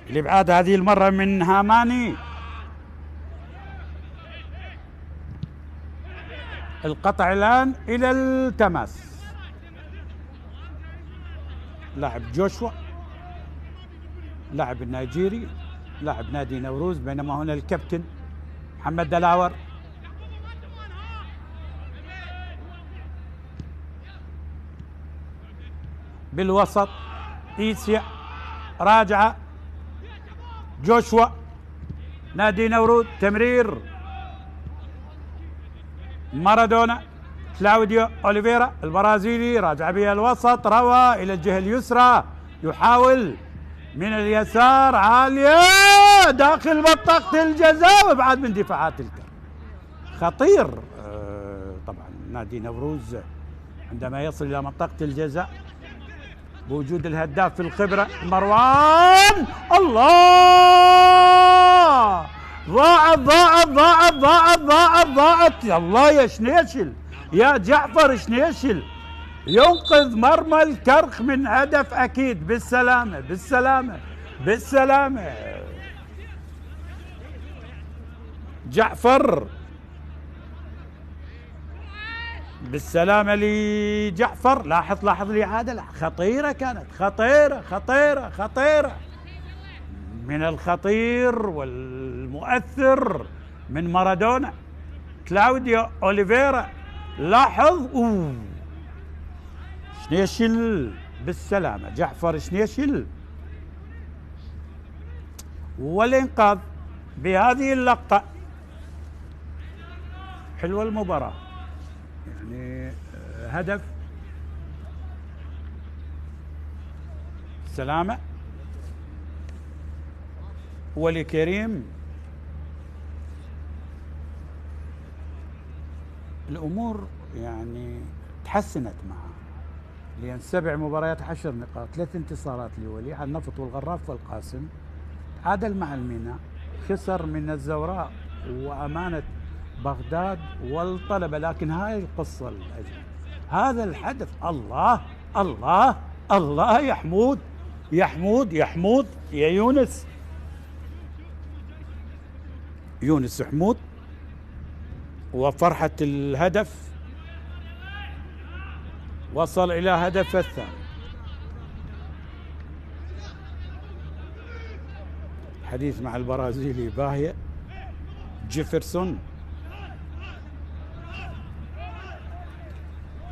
الإبعاد هذه المرة من هاماني. القطع الآن إلى التماس. لاعب جوشوا، لاعب النيجيري، لاعب نادي نوروز، بينما هنا الكابتن محمد دلاور. بالوسط إيسيا، راجعة، جوشوا نادي نوروز، تمرير مارادونا، كلاوديو أوليفيرا البرازيلي، راجع بها الوسط، روى إلى الجهة اليسرى، يحاول من اليسار، عالية داخل منطقة الجزاء، وابعاد من دفاعات الكرة. خطير طبعا نادي نوروز عندما يصل إلى منطقة الجزاء بوجود الهداف في الخبرة مروان. الله، ضاعت يا الله يا شنيشل، يا جعفر شنيشل ينقذ مرمى الكرخ من هدف أكيد. بالسلامة بالسلامة بالسلامة جعفر، بالسلامة لجعفر. لاحظ الإعادة خطيرة، كانت خطيرة من الخطير والمؤثر من مارادونا كلاوديو أوليفيرا. لاحظ شنيشل بالسلامة جعفر شنيشل، والإنقاذ بهذه اللقطة. حلوة المباراة يعني، هدف سلامة ولكريم. الأمور يعني تحسنت معه، لأن 7 مباريات 10 نقاط، 3 انتصارات لولي على النفط والغراف والقاسم، تعادل مع الميناء، خسر من الزوراء وأمانة بغداد والطلبة. لكن هاي القصة الأجل، هذا الحدث. الله الله الله يا حمود يا حمود يا حمود يا يونس حمود، وفرحة الهدف وصل إلى هدف الثاني. حديث مع البرازيلي باهية جيفرسون.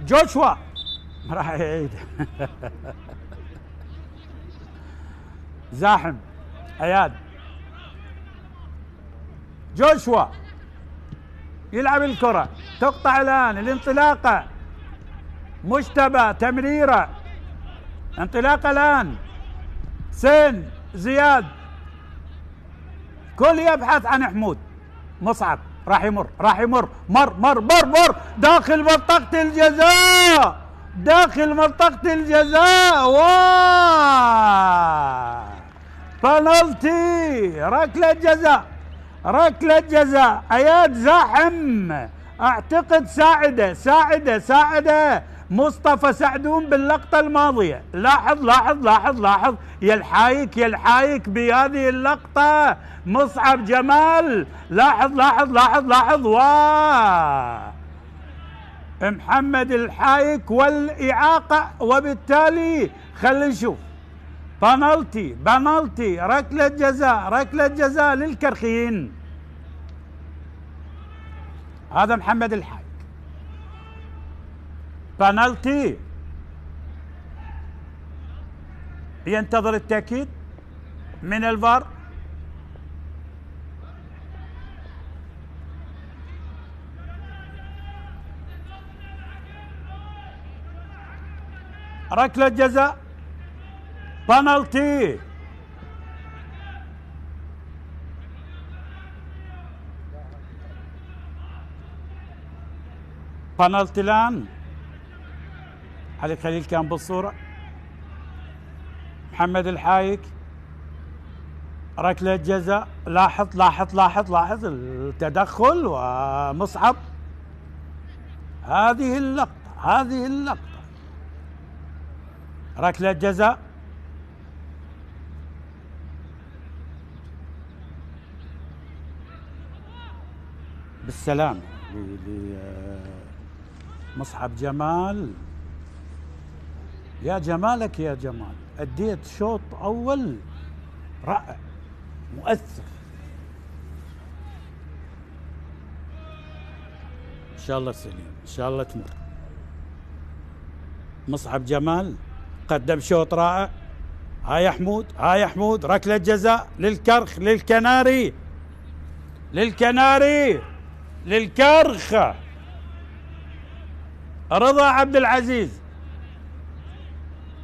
جوشوا راح يعيد زاحم عياد. جوشوا يلعب الكرة، تقطع الآن الانطلاقة، مجتبى تمريرة، انطلاقة الآن، حسين زياد، كل يبحث عن حمود. مصعب راح يمر مر داخل منطقة الجزاء، بنالتي، ركلة جزاء. اياد زاحم، اعتقد ساعده مصطفى سعدون باللقطة الماضية. لاحظ يا الحايك بهذه اللقطة مصعب جمال. لاحظ محمد الحايك والإعاقة، وبالتالي خلينا نشوف بنالتي ركلة جزاء للكرخيين. هذا محمد الحايك، بنالتي ينتظر التأكيد من الفار. ركلة جزاء، بنالتي. بنالتي الآن. علي خليل كان بالصورة. محمد الحايك، ركلة جزاء. لاحظ التدخل ومصعب. هذه اللقطة ركلة جزاء. بالسلام لمصعب جمال. يا جمالك يا جمال، أديت شوط أول رائع مؤثر. إن شاء الله سليم، إن شاء الله تمر. مصعب جمال قدم شوط رائع. هاي حمود ركلة جزاء للكرخ، للكرخ. رضا عبد العزيز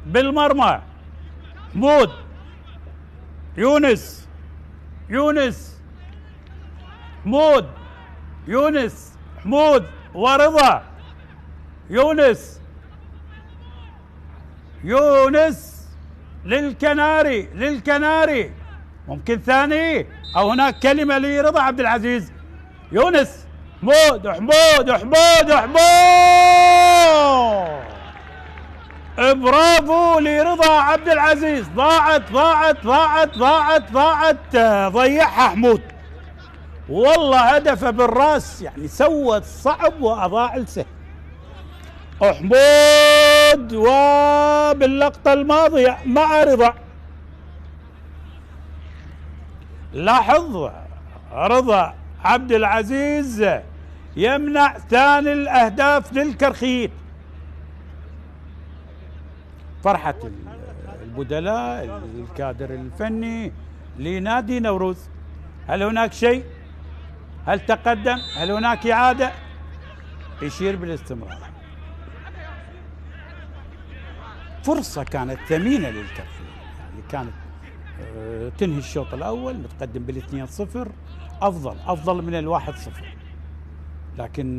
بالمرمى. حمود، يونس، حمود ورضا. يونس، يونس للكناري، للكناري. ممكن ثاني او هناك كلمة لرضا عبد العزيز. يونس، حمود حمود حمود حمود. برافو لرضا عبد العزيز. ضاعت ضاعت ضاعت ضاعت ضاعت، ضيعها حمود. والله هدفه بالراس، يعني سوى الصعب واضاع السهل. حمود وباللقطة الماضية مع رضا. لاحظ رضا عبد العزيز يمنع ثاني الأهداف للكرخيين. فرحة البدلاء الكادر الفني لنادي نوروز. هل هناك شيء؟ هل تقدم؟ هل هناك إعادة؟ يشير بالاستمرار. فرصة كانت ثمينة للكرخيين، يعني كانت تنهي الشوط الأول متقدم بال2-0، أفضل من ال1-0، لكن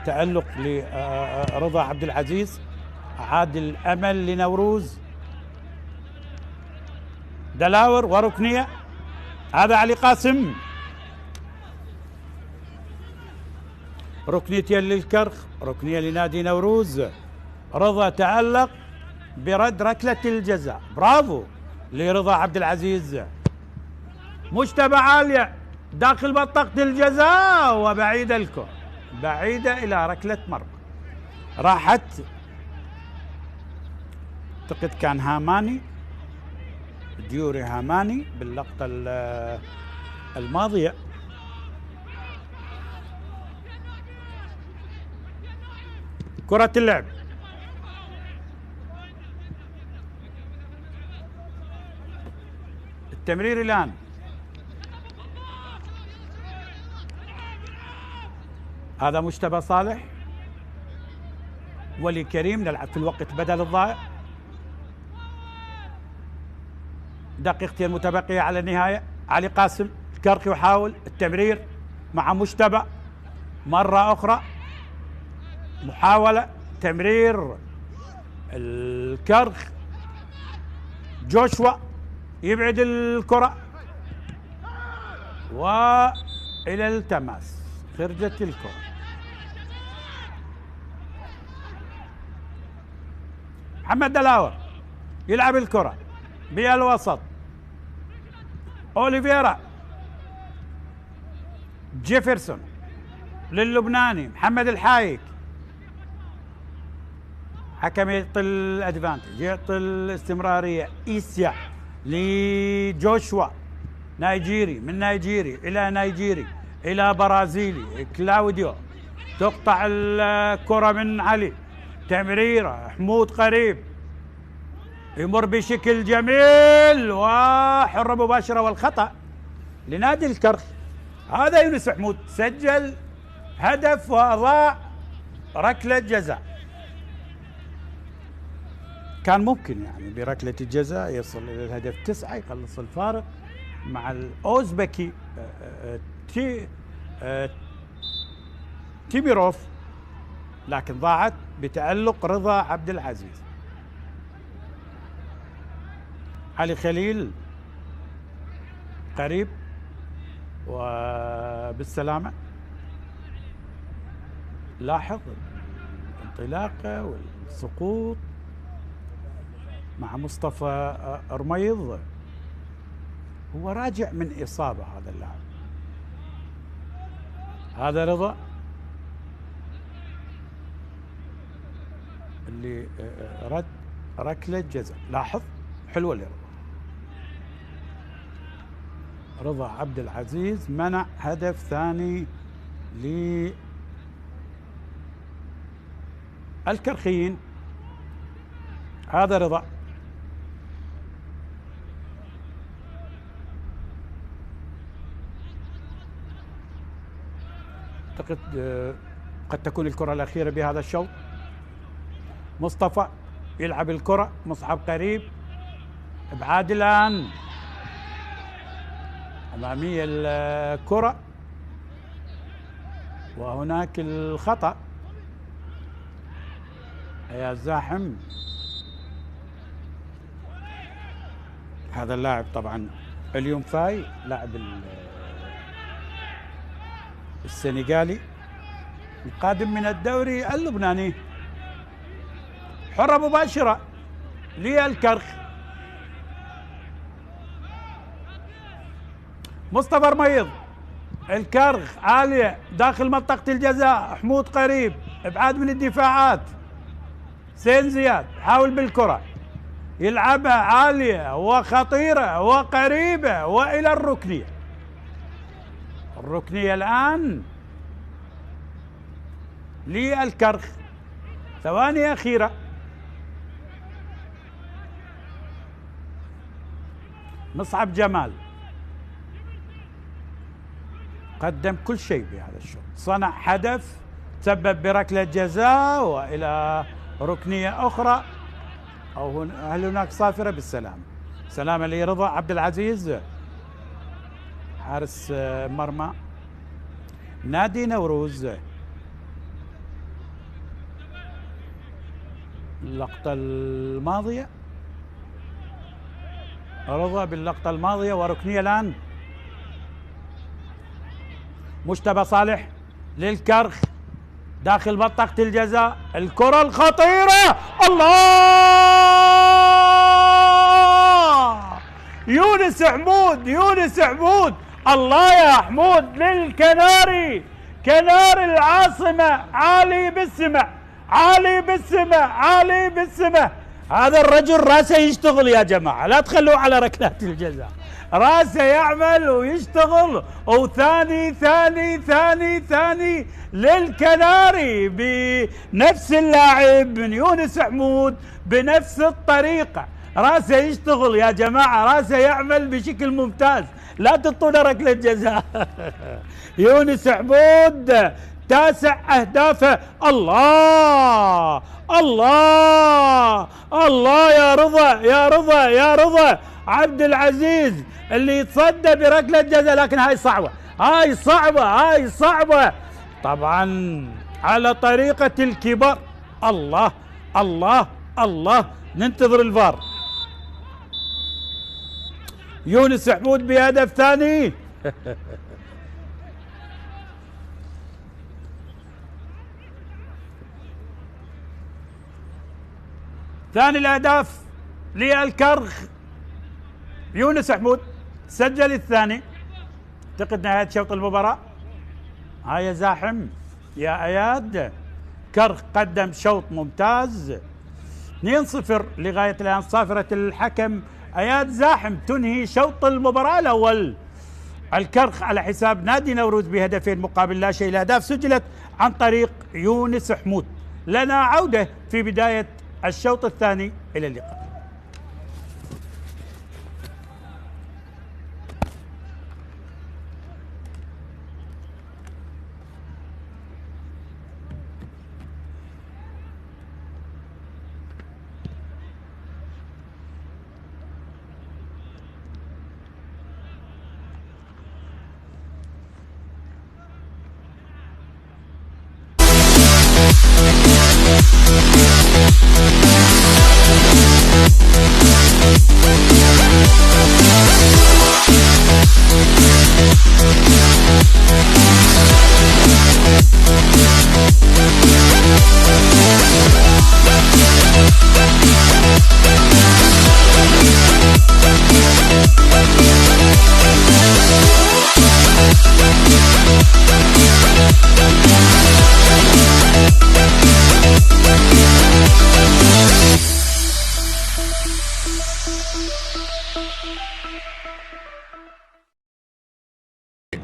تألق لرضا عبد العزيز أعاد الأمل لنوروز. دلاور وركنية، هذا علي قاسم. ركنيتين للكرخ، ركنية لنادي نوروز. رضا تألق برد ركلة الجزاء. برافو لرضا عبد العزيز. مجتبى عالية داخل منطقة الجزاء وبعيدة الكرة، بعيدة إلى ركلة مرمى. راحت، اعتقد كان هاماني، ديوري هاماني باللقطة الماضية. كرة اللعب، التمرير الآن. هذا مجتبى صالح، ولي كريم نلعب في الوقت بدل الضائع. دقيقتين متبقية على النهاية. علي قاسم الكرخي يحاول التمرير مع مجتبى مرة أخرى، محاولة تمرير الكرخ. جوشوا يبعد الكرة وإلى التماس، خرجت الكرة. محمد دلاور يلعب الكرة بالوسط. أوليفيرا، جيفرسون للبناني محمد الحايك. حكم يعطي الادفانتج، يعطي الاستمرارية. إيسيا لجوشوا، نيجيري، من نيجيري إلى نيجيري إلى برازيلي. كلاوديو تقطع الكرة من علي، تمريرة حمود قريب يمر بشكل جميل وحرة مباشرة، والخطأ لنادي الكرخ. هذا يونس حمود سجل هدف وأضاع ركلة جزاء. كان ممكن يعني بركلة الجزاء يصل إلى الهدف 9، يقلص الفارق مع الأوزبكي تيميروف، لكن ضاعت بتألق رضا عبد العزيز. علي خليل قريب وبالسلامة. لاحظ الانطلاقة والسقوط مع مصطفى رميض، هو راجع من إصابة هذا اللاعب. هذا رضا اللي رد ركلة جزاء. لاحظ حلوة لرضا. رضا عبد العزيز منع هدف ثاني للكرخيين. هذا رضا. أعتقد قد تكون الكرة الأخيرة بهذا الشوط. مصطفى يلعب الكرة، مصعب قريب، ابعاد الآن أمامية الكرة وهناك الخطأ. يا زاحم. هذا اللاعب طبعا اليوم فاي، لاعب السنغالي القادم من الدوري اللبناني. حرة مباشرة للكرخ. مصطفى رميض، الكرخ عالية داخل منطقة الجزاء، حمود قريب، ابعاد من الدفاعات. حسين زياد حاول بالكرة يلعبها عالية وخطيرة وقريبة وإلى الركنية. الركنية الآن للكرخ، ثواني أخيرة. مصعب جمال قدم كل شيء بهذا الشوط، صنع هدف، تسبب بركلة جزاء وإلى ركنية أخرى، أو هل هناك صافرة؟ بالسلام. سلامة لرضا عبد العزيز حارس مرمى نادي نوروز. اللقطة الماضية رضا باللقطة الماضية، وركنية الآن. مجتبى صالح للكرخ داخل منطقة الجزاء، الكرة الخطيرة، الله! يونس حمود، يونس حمود، الله يا حمود للكناري، كنار العاصمة، عالي بالسماء، عالي بالسماء، عالي بالسماء. هذا الرجل راسه يشتغل يا جماعة، لا تخلوه على ركلات الجزاء، راسه يعمل ويشتغل. وثاني ثاني ثاني ثاني للكناري بنفس اللاعب من يونس حمود بنفس الطريقة، راسه يشتغل يا جماعة، راسه يعمل بشكل ممتاز، لا تطونا ركلة جزاء. يونس حمود 9 أهدافه. الله الله الله يا رضا، يا رضا، يا رضا عبد العزيز اللي يتصدى بركلة جزاء، لكن هاي صعبة، هاي صعبة، هاي صعبة طبعا على طريقة الكبار. الله الله الله، ننتظر الفار. يونس حمود بهدف ثاني. ثاني الأهداف للكرخ، يونس حمود سجل الثاني. اعتقد نهاية شوط المباراة. هاي زاحم يا اياد، كرخ قدم شوط ممتاز 2-0 لغاية الآن. صافرة الحكم اياد زاحم تنهي شوط المباراة الأول. الكرخ على حساب نادي نوروز بهدفين مقابل لا شيء. الأهداف سجلت عن طريق يونس حمود. لنا عودة في بداية الشوط الثاني، إلى اللقاء.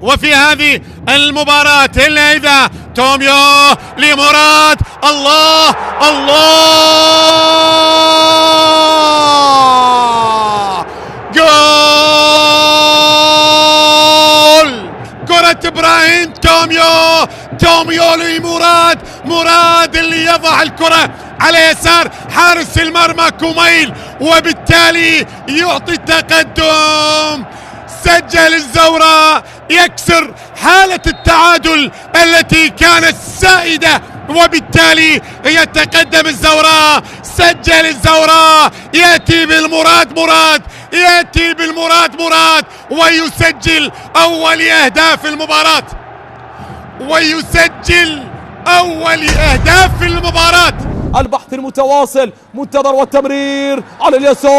وفي هذه المباراة الهيبة توميو لمراد، الله الله، جول! كرة ابراهيم توميو لمراد، مراد اللي يضع الكرة على يسار حارس المرمى كوميل، وبالتالي يعطي التقدم. سجل الزوراء، يكسر حالة التعادل التي كانت سائدة وبالتالي يتقدم الزوراء. سجل الزوراء، يأتي بالمراد مراد، يأتي بالمراد مراد، ويسجل أول أهداف المباراة، ويسجل أول أهداف المباراة. البحث المتواصل، منتظر والتمرير على اليسار.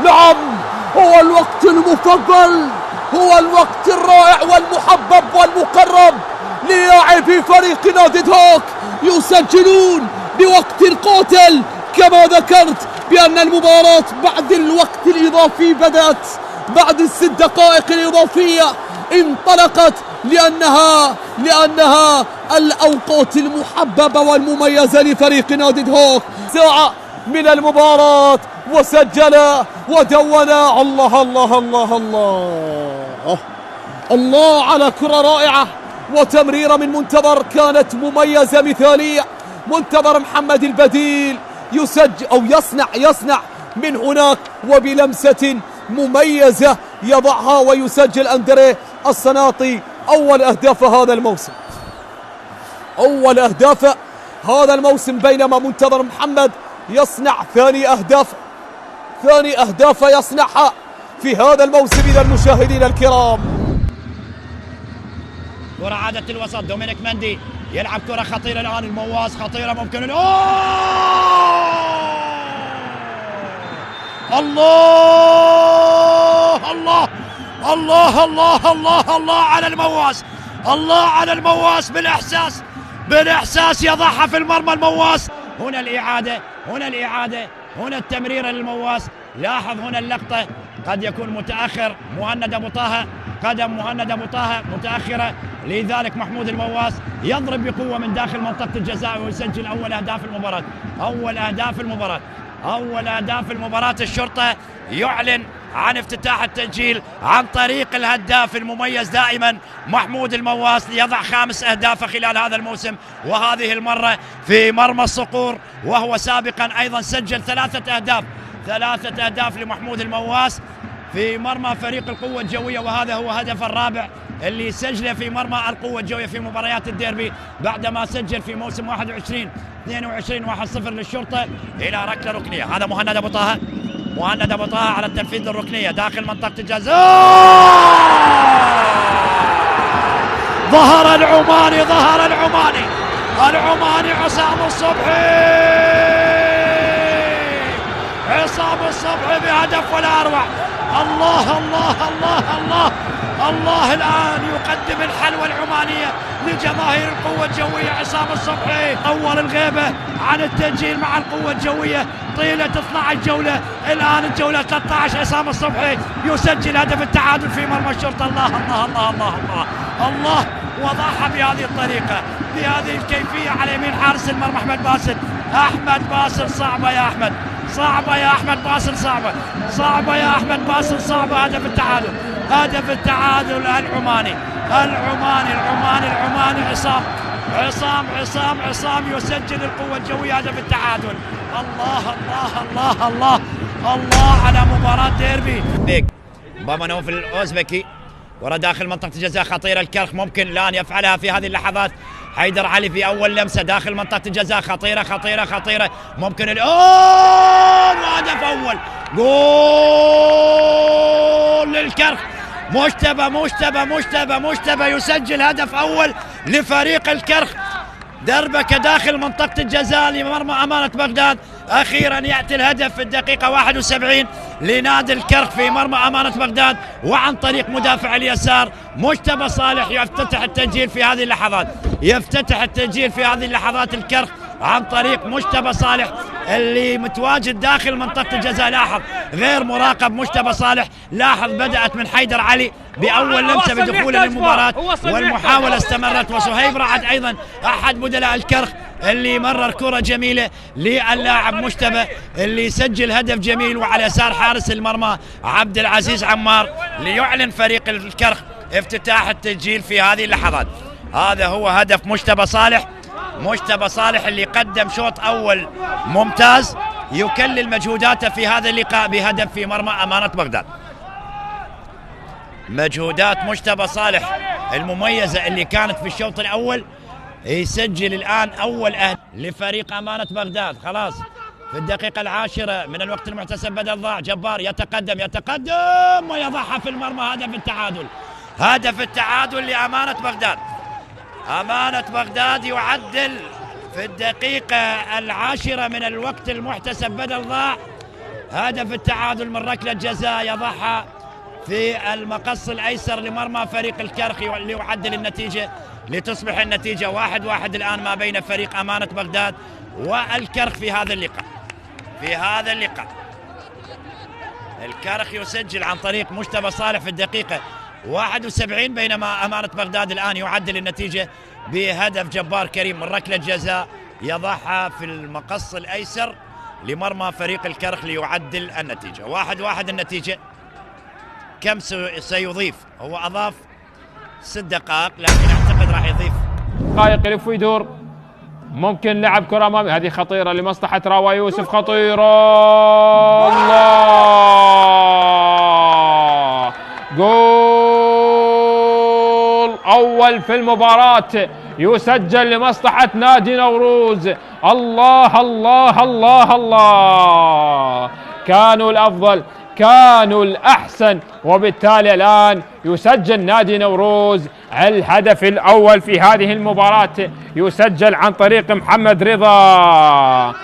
نعم، هو الوقت المفضل، هو الوقت الرائع والمحبب والمقرب للاعبي فريق نادي هوك. يسجلون بوقت قاتل، كما ذكرت بأن المباراة بعد الوقت الإضافي بدأت، بعد ال6 دقائق الإضافية انطلقت، لأنها الأوقات المحببة والمميزة لفريق نادي هوك. ساعة من المباراة وسجل ودون. الله الله الله الله الله على كرة رائعة وتمريرة من منتظر كانت مميزة مثالية. منتظر محمد البديل يسجل أو يصنع من هناك، وبلمسة مميزة يضعها ويسجل أندريه الصناطي أول أهداف هذا الموسم، أول أهداف هذا الموسم، بينما منتظر محمد يصنع ثاني أهداف يصنعها في هذا الموسم. إذا المشاهدين الكرام، كرة عادت الوسط، دومينيك مندي يلعب كرة خطيرة الآن، المواس خطيرة ممكن الله الله الله الله الله الله على المواس، الله على المواس بالإحساس يضعها في المرمى المواس. هنا الإعادة، هنا التمريرة للمواس. لاحظ هنا اللقطة، قد يكون متأخر مهند أبو طه، قدم مهند أبو طه متأخرة، لذلك محمود المواس يضرب بقوة من داخل منطقة الجزاء ويسجل أول أهداف المباراة. الشرطة يعلن عن افتتاح التسجيل عن طريق الهداف المميز دائما محمود المواس، ليضع 5 أهداف خلال هذا الموسم، وهذه المرة في مرمى الصقور، وهو سابقا أيضا سجل 3 أهداف لمحمود المواس في مرمى فريق القوة الجوية، وهذا هو هدف الرابع اللي سجله في مرمى القوة الجوية في مباريات الديربي، بعدما سجل في موسم 21-22 1-0 للشرطة إلى ركلة ركنية. هذا مهند أبو طه على التنفيذ للركنية داخل منطقة الجزاء. ظهر العماني عصام الصبحي بهدف ولا أروع. الله الله الله الله الله الآن يقدم الحلوى العمانية لجماهير القوة الجوية. عصام الصبحي أول الغيبة عن التسجيل مع القوة الجوية طيلة 12 جولة، الآن الجولة 13 عصام الصبحي يسجل هدف التعادل في مرمى الشرطة. الله الله الله الله الله الله، وضعها بهذه الطريقة بهذه الكيفية على يمين حارس المرمى أحمد باسل. صعبة يا أحمد باسل، صعبة يا أحمد باسل، صعبة. هدف التعادل العماني عصام يسجل القوة الجوية هدف التعادل. الله على مباراة ديربي. بابانوف الأوزبكي ورا داخل منطقة الجزاء خطيرة، الكرخ ممكن الآن يفعلها في هذه اللحظات. حيدر علي في أول لمسة داخل منطقة الجزاء خطيرة ممكن وهدف أول، جول للكرخ. مجتبى يسجل هدف أول لفريق الكرخ. دربكة داخل منطقة الجزاء لمرمى أمانة بغداد. أخيرا يأتي الهدف في الدقيقة 71 لنادي الكرخ في مرمى أمانة بغداد، وعن طريق مدافع اليسار مجتبى صالح يفتتح التسجيل في هذه اللحظات. الكرخ عن طريق مجتبى صالح اللي متواجد داخل منطقة الجزاء. لاحظ غير مراقب مجتبى صالح، لاحظ بدأت من حيدر علي بأول لمسة بدخوله للمباراة، والمحاولة استمرت، وسهيب رعد أيضا أحد بدلاء الكرخ اللي مرر كرة جميلة للاعب مجتبى اللي سجل هدف جميل، وعلى يسار حارس المرمى عبد العزيز عمار، ليعلن فريق الكرخ افتتاح التسجيل في هذه اللحظات. هذا هو هدف مجتبى صالح اللي قدم شوط أول ممتاز يكلل مجهوداته في هذا اللقاء بهدف في مرمى أمانة بغداد. مجهودات مجتبى صالح المميزة اللي كانت في الشوط الأول يسجل الآن أول أهداف لفريق أمانة بغداد. خلاص في الدقيقة العاشرة من الوقت المحتسب بدل ضاع. جبار يتقدم ويضعها في المرمى. هدف التعادل لأمانة بغداد. أمانة بغداد يعدل في الدقيقة العاشرة من الوقت المحتسب بدل ضاع. هدف التعادل من ركلة جزاء يضعها في المقص الأيسر لمرمى فريق الكرخ ليعدل النتيجة لتصبح النتيجة 1-1 الآن ما بين فريق أمانة بغداد والكرخ في هذا اللقاء. الكرخ يسجل عن طريق مجتبى صالح في الدقيقة 71 بينما أمانة بغداد الآن يعدل النتيجة بهدف جبار كريم من ركلة جزاء يضعها في المقص الأيسر لمرمى فريق الكرخ ليعدل النتيجة. 1-1 النتيجة. كم سيضيف؟ هو أضاف 6 دقائق لكن أعتقد راح يضيف دقائق. يلف ويدور، ممكن لعب كرة أمامي، هذه خطيرة لمصلحة راوا يوسف، خطيرة. الله، جول أول في المباراة يسجل لمصلحة نادي نوروز. الله الله الله الله، كانوا الأفضل، كانوا الأحسن، وبالتالي الآن يسجل نادي نوروز الهدف الأول في هذه المباراة. يسجل عن طريق محمد رضا،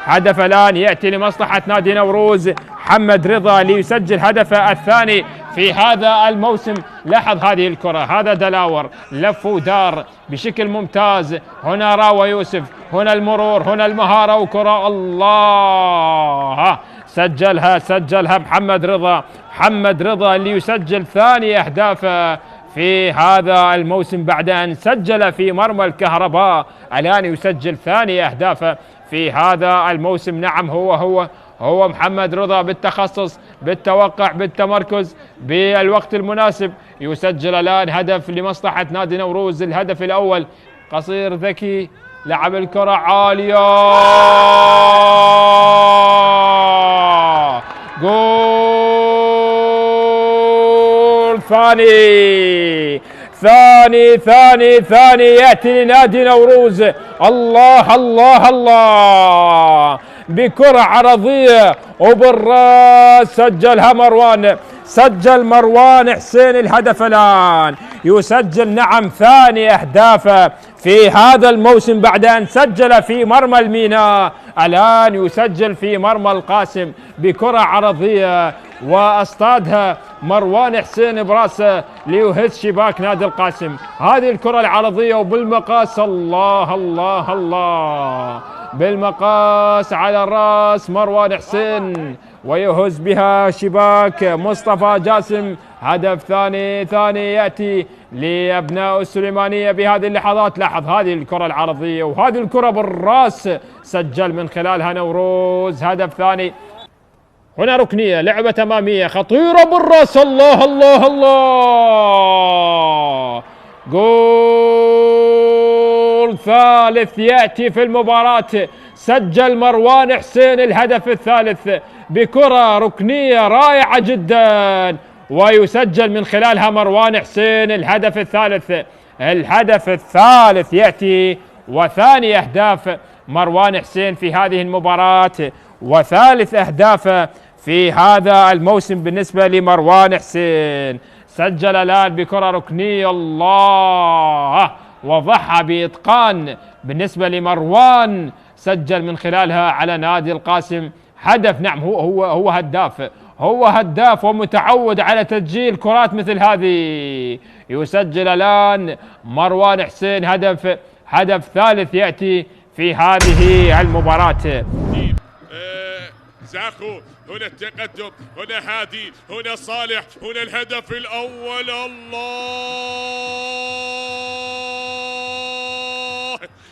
هدف الآن يأتي لمصلحة نادي نوروز. محمد رضا ليسجل هدفه الثاني في هذا الموسم. لاحظ هذه الكرة، هذا دلاور لف ودار بشكل ممتاز. هنا راوا يوسف، هنا المرور، هنا المهارة وكرة. الله، سجلها محمد رضا اللي يسجل ثاني أهدافه في هذا الموسم بعد أن سجل في مرمى الكهرباء. الآن يسجل ثاني أهدافه في هذا الموسم. نعم، هو محمد رضا بالتخصص، بالتوقع، بالتمركز، بالوقت المناسب. يسجل الآن هدف لمصلحة نادي نوروز، الهدف الأول. قصير ذكي، لعب الكرة عالية، جول ثاني يأتي لنادي نوروز. الله الله الله، بكرة عرضية وبالراس سجل مروان حسين الهدف الآن. يسجل نعم ثاني أهدافه في هذا الموسم بعد أن سجل في مرمى الميناء. الآن يسجل في مرمى القاسم بكرة عرضية واصطادها مروان حسين براسه ليهز شباك نادي القاسم. هذه الكرة العرضية وبالمقاس. الله الله الله، بالمقاس على الراس مروان حسين ويهز بها شباك مصطفى جاسم. هدف ثاني يأتي لأبناء السليمانية بهذه اللحظات. لاحظ هذه الكرة العرضية وهذه الكرة بالراس، سجل من خلالها نوروز هدف ثاني. هنا ركنية، لعبة أمامية خطيرة بالراس. الله الله الله، جول ثالث يأتي في المباراة. سجل مروان حسين الهدف الثالث بكرة ركنية رائعة جدا، ويسجل من خلالها مروان حسين الهدف الثالث يأتي، وثاني أهداف مروان حسين في هذه المباراة، وثالث أهدافه في هذا الموسم بالنسبة لمروان حسين. سجل الآن بكرة ركنية، الله، وضعها بإتقان بالنسبة لمروان، سجل من خلالها على نادي القاسم هدف. نعم، هو هداف ومتعود على تسجيل كرات مثل هذه. يسجل الآن مروان حسين هدف ثالث يأتي في هذه المباراة. زاخو، هنا التقدم، هنا هادي، هنا صالح، هنا الهدف الأول. الله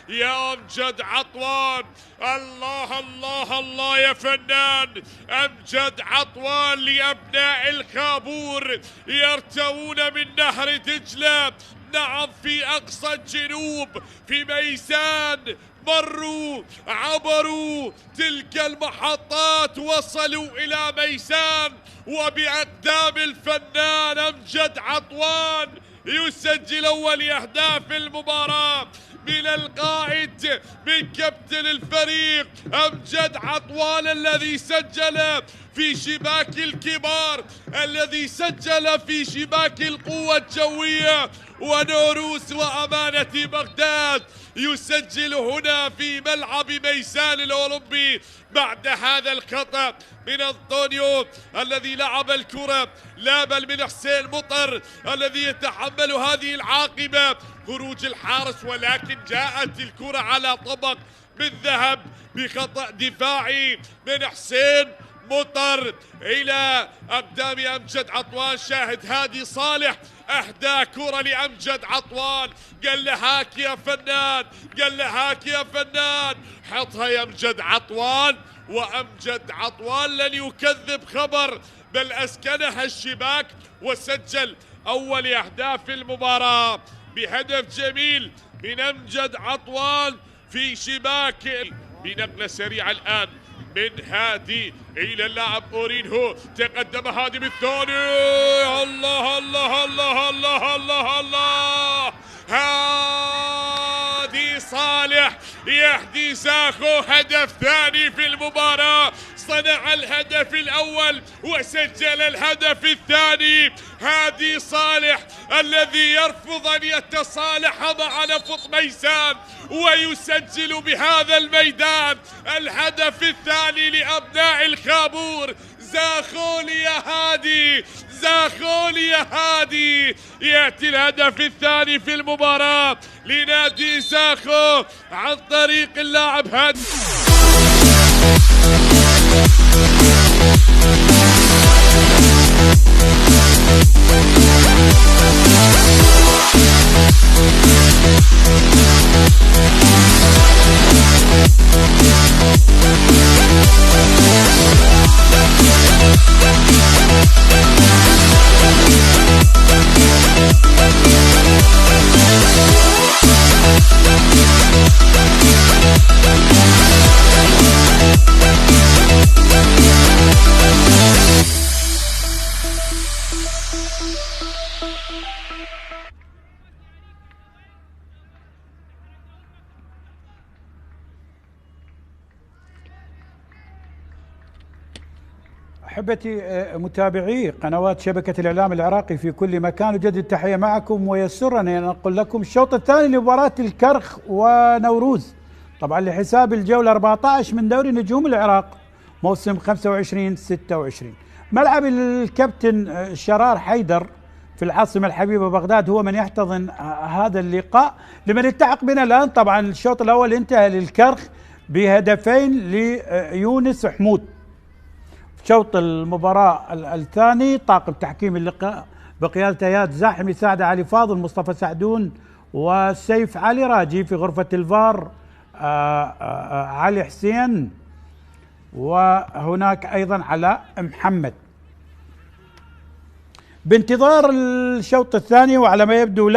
يا أمجد عطوان، الله الله الله يا فنان. أمجد عطوان لأبناء الخابور يرتوون من نهر دجلة. نعم في أقصى الجنوب في ميسان، مروا عبروا تلك المحطات، وصلوا إلى ميسان، وبأقدام الفنان أمجد عطوان يسجل أول أهداف المباراة من القائد من كابتن الفريق أمجد عطوان، الذي سجل في شباك الكبار، الذي سجل في شباك القوة الجوية ونوروس وأمانة بغداد. يسجل هنا في ملعب ميسان الأولمبي بعد هذا الخطأ من أنطونيو الذي لعب الكرة، لا بل من حسين مطر الذي يتحمل هذه العاقبة، خروج الحارس، ولكن جاءت الكرة على طبق بالذهب بخطأ دفاعي من حسين مطر إلى أقدام أمجد عطوان. شاهد هادي صالح أهدى كرة لأمجد عطوان، قال له هاك يا فنان، قال له هاك يا فنان، حطها يا أمجد عطوان. وأمجد عطوان لن يكذب خبر، بل أسكنها الشباك وسجل أول أهداف المباراة بهدف جميل من أمجد عطوان في شباك. بنقلة سريعة الآن من هادي إلى اللاعب أورينهو، تقدم هادي بالثاني، الله الله الله الله الله الله، هادي صالح يهدي ساخو هدف ثاني في المباراة، صنع الهدف الأول وسجل الهدف الثاني. هادي صالح الذي يرفض أن يتصالح مع نفط ميسان ويسجل بهذا الميدان الهدف الثاني لأبناء الخابور. زاخولي يا هادي، زاخولي يا هادي، يأتي الهدف الثاني في المباراة لنادي زاخو عن طريق اللاعب هادي. أحبتي متابعي قنوات شبكة الإعلام العراقي في كل مكان، أجدد التحية معكم، ويسرني أن أنقل لكم الشوط الثاني لمباراة الكرخ ونوروز، طبعا لحساب الجولة 14 من دوري نجوم العراق موسم 25-26. ملعب الكابتن شرار حيدر في العاصمة الحبيبة بغداد هو من يحتضن هذا اللقاء. لمن التحق بنا الآن، طبعا الشوط الأول انتهى للكرخ بهدفين ليونس حمود. شوط المباراة الثاني طاقم تحكيم اللقاء بقيادة اياد زاحم، يساعد علي فاضل، مصطفى سعدون، وسيف علي راجي. في غرفة الفار علي حسين، وهناك ايضا علاء محمد. بانتظار الشوط الثاني، وعلى ما يبدو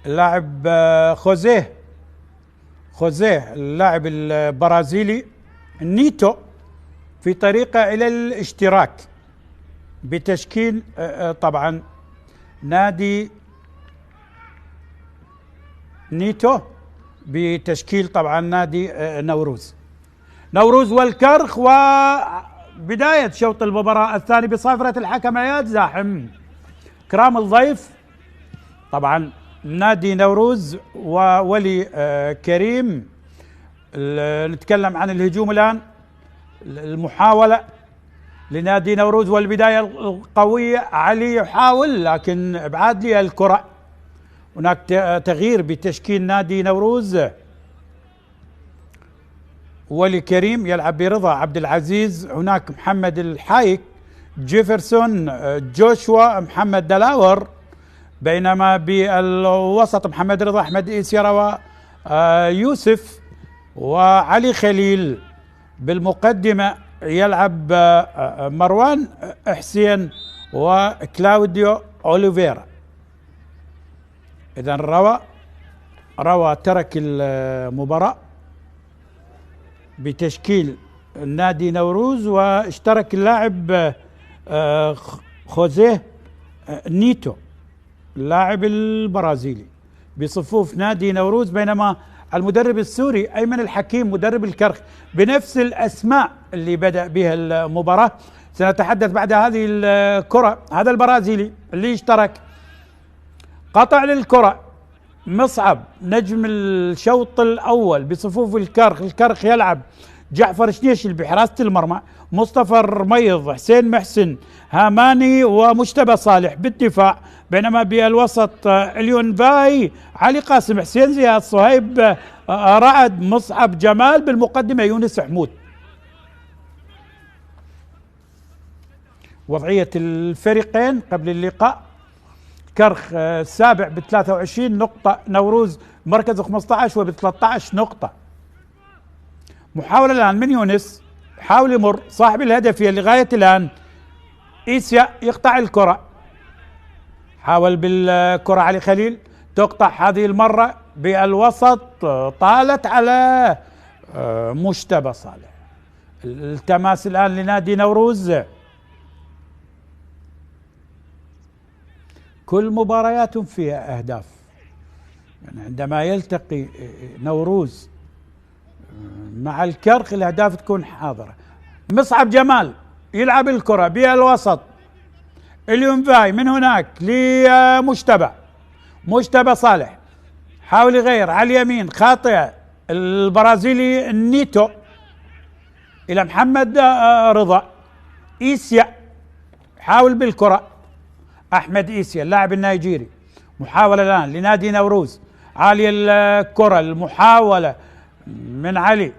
اللاعب خوزيه اللاعب البرازيلي نيتو في طريقه الى الاشتراك بتشكيل طبعا نادي نيتو، بتشكيل طبعا نادي نوروز والكرخ. وبداية شوط المباراة الثاني بصافرة الحكم اياد زاحم، كرام الضيف طبعا نادي نوروز وولي كريم. نتكلم عن الهجوم الآن، المحاولة لنادي نوروز والبداية القوية، علي يحاول لكن ابعاد لي الكرة. هناك تغيير بتشكيل نادي نوروز، ولي كريم يلعب برضا عبد العزيز، هناك محمد الحايك، جيفرسون، جوشوا، محمد دلاور، بينما بالوسط محمد رضا، أحمد إيسيرا، ويوسف وعلي خليل. بالمقدمة يلعب مروان حسين وكلاوديو أوليفيرا. إذا روى ترك المباراة بتشكيل نادي نوروز، واشترك اللاعب خوزيه نيتو اللاعب البرازيلي بصفوف نادي نوروز، بينما المدرب السوري أيمن الحكيم مدرب الكرخ بنفس الأسماء اللي بدأ بها المباراة. سنتحدث بعد هذه الكرة. هذا البرازيلي اللي اشترك، قطع للكرة مصعب نجم الشوط الأول بصفوف الكرخ يلعب جعفر شنيشل بحراسة المرمى، مصطفى رميض، حسين محسن، هاماني ومجتبى صالح بالدفاع، بينما بالوسط اليون باي، علي قاسم، حسين زياد، صهيب رعد، مصعب جمال، بالمقدمة يونس حمود. وضعية الفريقين قبل اللقاء: كرخ السابع ب 23 نقطة، نوروز مركز 15 وب 13 نقطة. محاولة الآن من يونس، حاول يمر صاحب الهدفية لغاية الآن إيسيا، يقطع الكرة، حاول بالكرة علي خليل، تقطع هذه المرة بالوسط، طالت على مجتبى صالح. التماس الآن لنادي نوروز. كل مبارياتهم فيها أهداف، يعني عندما يلتقي نوروز مع الكرخ الأهداف تكون حاضرة. مصعب جمال يلعب الكرة بالوسط، اليونفاي من هناك مجتبى صالح، حاول يغير على اليمين، خاطئة البرازيلي نيتو إلى محمد رضا. إيسيا حاول بالكرة، أحمد إيسيا اللاعب النيجيري. محاولة الآن لنادي نوروز، عالية الكرة، المحاولة من علي،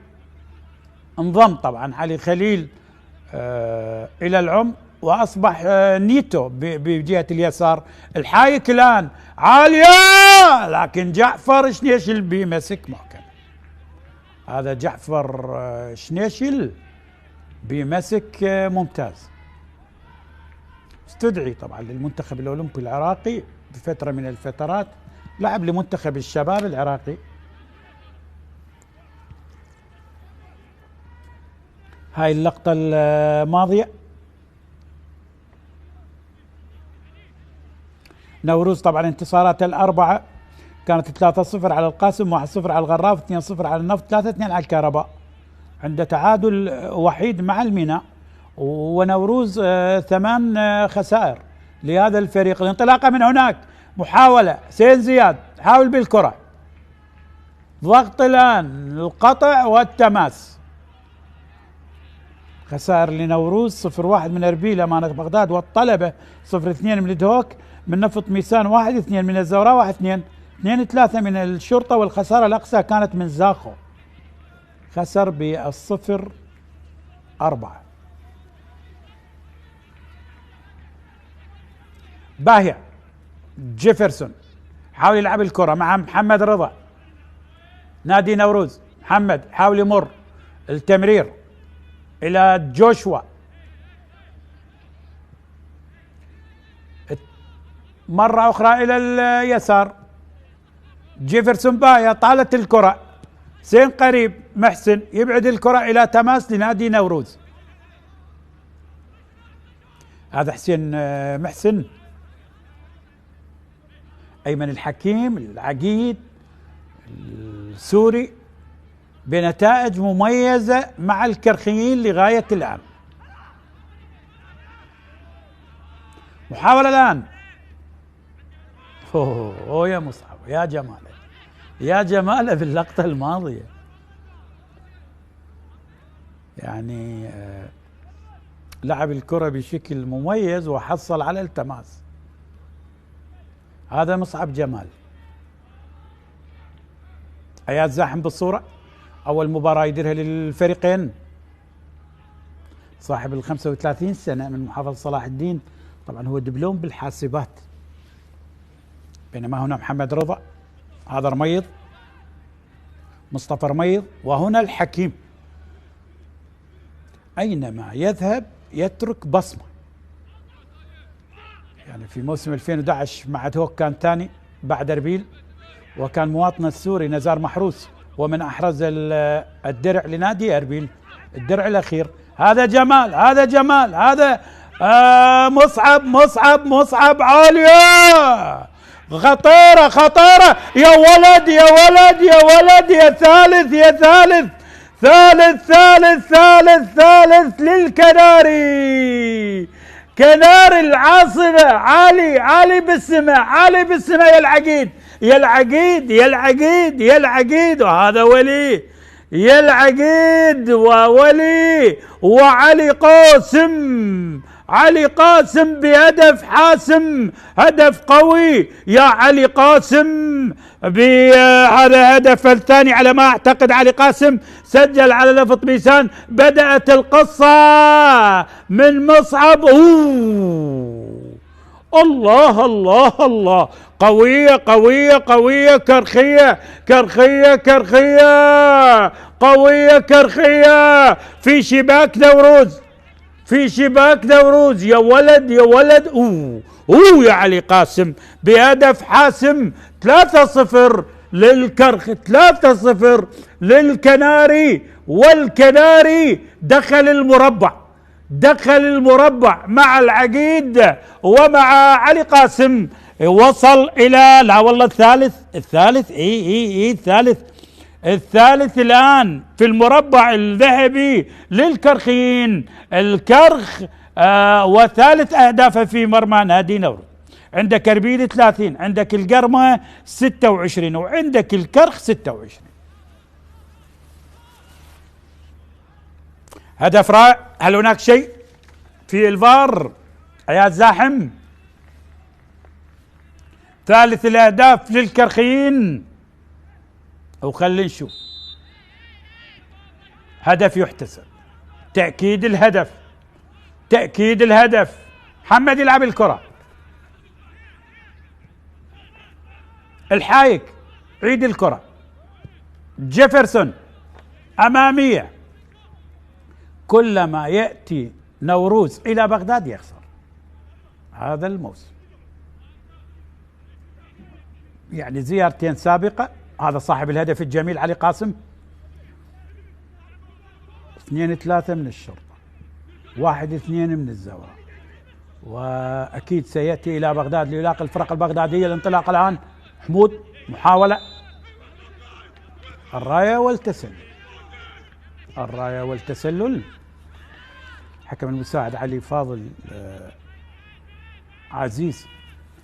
انضم طبعا علي خليل إلى العمق، وأصبح نيتو بجهة اليسار. الحايك الآن عالية، لكن جعفر شنيشل بيمسك محكم. هذا جعفر شنيشل بيمسك ممتاز. استدعي طبعا للمنتخب الأولمبي العراقي بفترة من الفترات، لعب لمنتخب الشباب العراقي. هاي اللقطة الماضية، نوروز طبعا انتصارات الأربعة كانت 3-0 على القاسم، 1-0 على الغراف، 2-0 على النفط، 3-2 على الكهرباء، عند تعادل وحيد مع الميناء. ونوروز 8 خسائر لهذا الفريق. الانطلاقة من هناك، محاولة حسين زياد، حاول بالكرة، ضغط الآن، القطع والتماس. خسائر لنوروز: 0-1 من أربيل أمانة بغداد والطلبة، 0-2 من الدهوك، من نفط ميسان 1-2 من الزوراء 1-2، 2-3 من الشرطة، والخسارة الأقصى كانت من زاخو، خسر ب0-4. باهية جيفرسون حاول يلعب الكرة مع محمد رضا، نادي نوروز. محمد حاول يمر، التمرير إلى جوشوا، مرة أخرى إلى اليسار، جيفرسون باية، طالت الكرة، حسين قريب، محسن يبعد الكرة إلى تماس لنادي نوروز. هذا حسين محسن. أيمن الحكيم العقيد السوري بنتائج مميزة مع الكرخيين لغاية الآن. محاولة الآن، أوه يا مصعب، يا جماله، يا جماله باللقطة الماضية، يعني لعب الكرة بشكل مميز وحصل على التماس. هذا مصعب جمال. اياد زاحم بالصورة، أول مباراة يديرها للفريقين، صاحب 35 سنة من محافظة صلاح الدين، طبعا هو دبلوم بالحاسبات. بينما هنا محمد رضا، هذا رميض، مصطفى رميض، وهنا الحكيم. أينما يذهب يترك بصمة، يعني في موسم 2011 مع دهوك كان ثاني، بعد اربيل، وكان مواطنه السوري نزار محروس ومن احرز الدرع لنادي اربيل، الدرع الاخير. هذا جمال، هذا جمال، هذا مصعب عاليه، خطيره خطيره، يا ولد يا ولد يا ولد، يا ثالث يا ثالث، ثالث للكناري، كنار العاصمة. علي بالسماء، علي بالسماء، يا العقيد يا العقيد يا العقيد يا العقيد، وهذا ولي يا العقيد وولي، وعلي قاسم، علي قاسم بهدف حاسم، هدف قوي يا علي قاسم، بهذا هدف الثاني على ما اعتقد. علي قاسم سجل على لفظ ميسان. بدأت القصة من مصعب. الله الله الله، قوية قوية قوية، كرخية كرخية كرخية، قوية كرخية في شباك نوروز، في شباك نوروز، يا ولد يا ولد. يا علي قاسم بهدف حاسم. 3-0 للكرخ، 3-0 للكناري، والكناري دخل المربع، دخل المربع مع العقيد ومع علي قاسم. وصل الى، لا والله الثالث الثالث الآن في المربع الذهبي للكرخيين. الكرخ وثالث أهدافه في مرمى نادي نوروز. عندك أربيل 30، عندك القرمة 26، وعندك الكرخ 26. هدف رائع. هل هناك شيء في الفار؟ عياد زاحم. ثالث الأهداف للكرخيين، وخلي نشوف. هدف يحتسب، تأكيد الهدف، تأكيد الهدف. محمد يلعب الكرة، الحايك عيد الكرة، جيفرسون أمامية. كلما يأتي نوروز إلى بغداد يخسر هذا الموسم، يعني زيارتين سابقة. هذا صاحب الهدف الجميل علي قاسم. 2-3 من الشرطة، 1-2 من الزوراء، وأكيد سيأتي إلى بغداد ليلاقي الفرق البغدادية. الانطلاق الآن، حمود محاولة، الراية والتسلل، الراية والتسلل. حكم المساعد علي فاضل عزيز،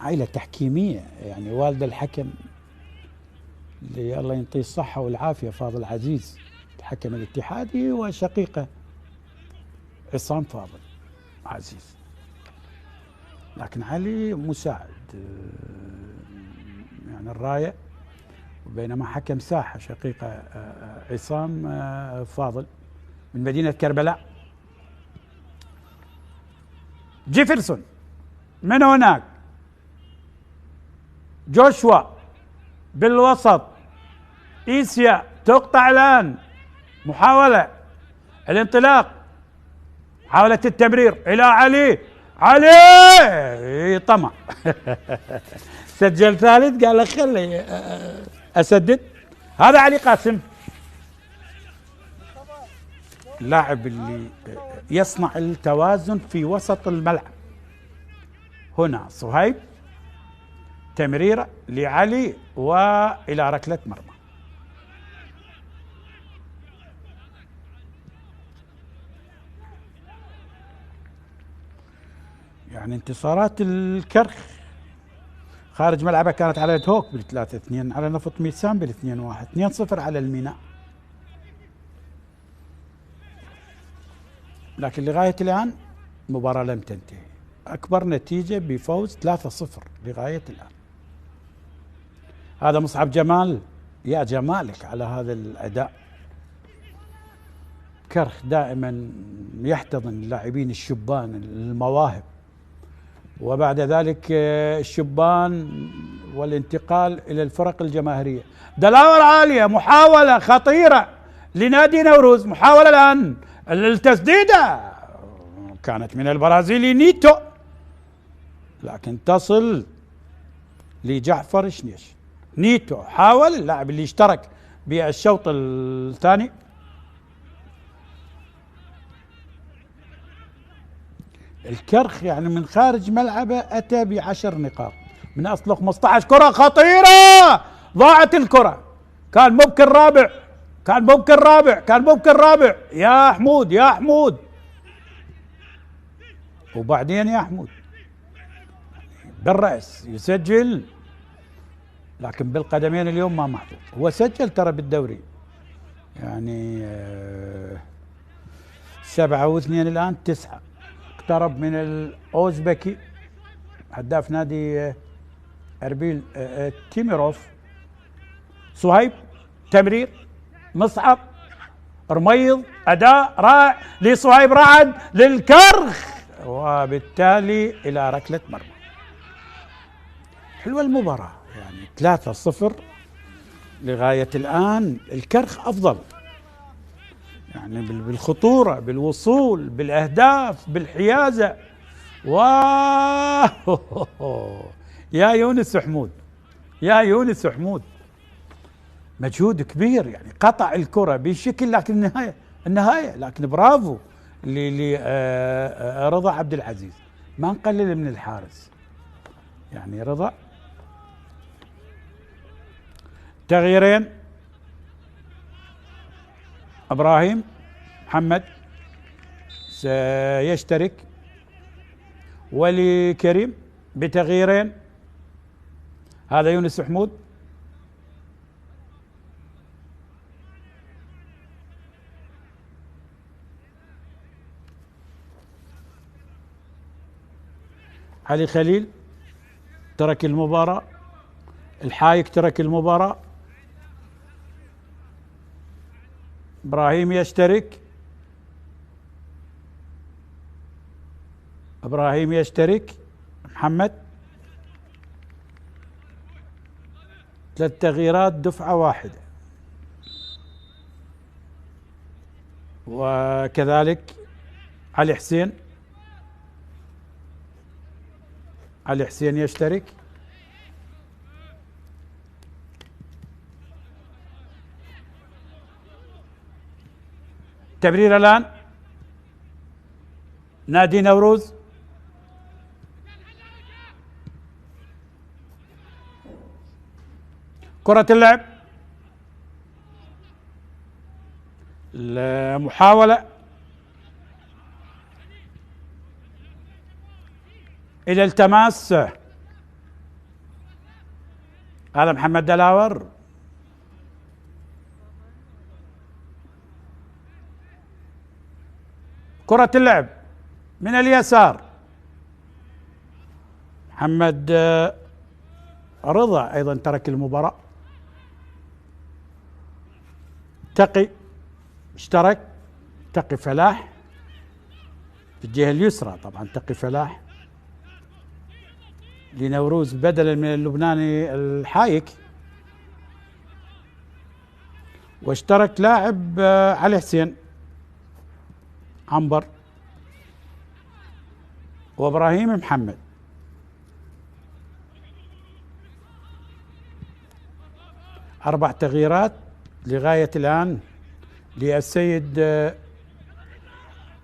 عائلة تحكيمية، يعني والد الحكم اللي الله ينطيه الصحة والعافية فاضل عزيز الحكم الاتحادي، وشقيقه عصام فاضل عزيز. لكن علي مساعد يعني الراية، وبينما حكم ساحة شقيقه عصام فاضل من مدينة كربلاء. جيفرسون من هناك، جوشوا بالوسط، إيسيا تقطع الآن، محاولة الانطلاق، محاولة التمرير إلى علي، علي طمع سجل ثالث، قال لك خلي أسدد. هذا علي قاسم، اللاعب اللي يصنع التوازن في وسط الملعب. هنا صهيب، تمريرة لعلي وإلى ركلة مرمى. يعني انتصارات الكرخ خارج ملعبه كانت على الهوك بال3-2، على نفط ميسان بال2-1، 2-0 على الميناء. لكن لغاية الآن مباراة لم تنتهي، أكبر نتيجة بفوز 3-0 لغاية الآن. هذا مصعب جمال، يا جمالك على هذا الأداء. كرخ دائما يحتضن اللاعبين الشبان المواهب، وبعد ذلك الشبان والانتقال إلى الفرق الجماهيرية. دلاور عالية، محاولة خطيرة لنادي نوروز، محاولة الآن التسديدة كانت من البرازيلي نيتو، لكن تصل لجعفر شنيش. نيتو حاول، اللاعب اللي اشترك بالشوط الثاني، الكرخ يعني من خارج ملعبه أتى ب10 نقاط من أصل 15. كرة خطيرة، ضاعت الكرة، كان ممكن رابع، كان ممكن رابع، كان ممكن رابع يا حمود، يا حمود. وبعدين يا حمود بالرأس يسجل، لكن بالقدمين اليوم ما محظوظ. هو سجل ترى بالدوري يعني 7 و2 الآن 9. اقترب من الأوزبكي هداف نادي أربيل تيميروف. صهيب تمرير، مصعب، رميض، أداء رائع لصهيب، رعد للكرخ، وبالتالي إلى ركلة مرمى. حلوة المباراة يعني 3-0 لغاية الآن. الكرخ أفضل يعني بالخطورة، بالوصول، بالأهداف، بالحيازة. يا يونس حمود، يا يونس حمود، مجهود كبير يعني، قطع الكرة بشكل، لكن النهاية لكن برافو لرضا عبد العزيز، ما نقلل من الحارس يعني رضا. تغييرين، ابراهيم محمد سيشترك، ولي كريم بتغييرين، هذا يونس حمود. علي خليل ترك المباراة، الحايك ترك المباراة، ابراهيم يشترك، ابراهيم يشترك، محمد. 3 تغييرات دفعة واحدة، وكذلك علي حسين، علي حسين يشترك. تمرير الآن نادي نوروز، كرة اللعب، المحاولة إلى التماس، هذا محمد دلاور. كرة اللعب من اليسار، محمد رضا أيضا ترك المباراة. تقي اشترك، تقي فلاح في الجهة اليسرى، طبعا تقي فلاح لنوروز بدلا من اللبناني الحايك، واشترك لاعب علي حسين عنبر وابراهيم محمد. أربع تغييرات لغاية الآن للسيد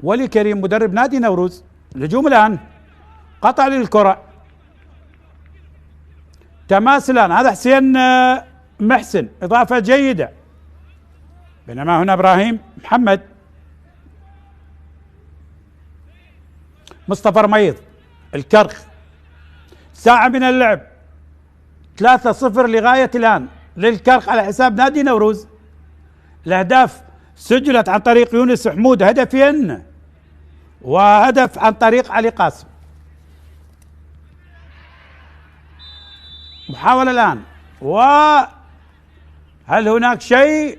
ولي كريم مدرب نادي نوروز. الهجوم الآن، قطع للكرة، تماس الآن، هذا حسين محسن، إضافة جيدة، بينما هنا إبراهيم محمد. مصطفى رميض الكرخ، ساعة من اللعب، 3-0 لغاية الآن للكرخ على حساب نادي نوروز. الأهداف سجلت عن طريق يونس حمود، هدفين، وهدف عن طريق علي قاسم. محاولة الآن، وهل هناك شيء؟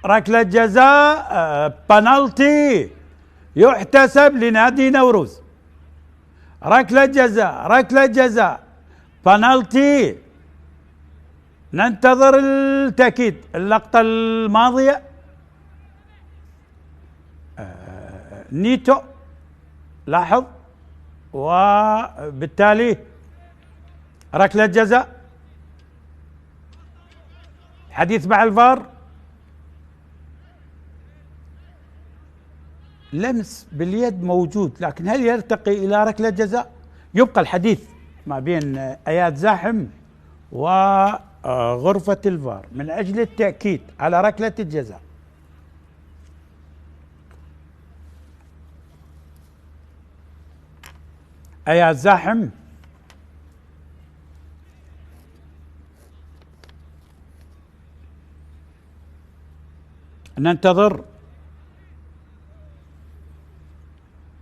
ركلة جزاء، بنالتي يحتسب لنادي نوروز. ركلة جزاء، ركلة جزاء، بنالتي. ننتظر التأكيد. اللقطة الماضية نيتو لاحظ، وبالتالي ركلة جزاء. حديث مع الفار. لمس باليد موجود، لكن هل يرتقي إلى ركلة جزاء؟ يبقى الحديث ما بين اياد زاحم وغرفة الفار من أجل التأكيد على ركلة الجزاء. اياد زاحم ننتظر.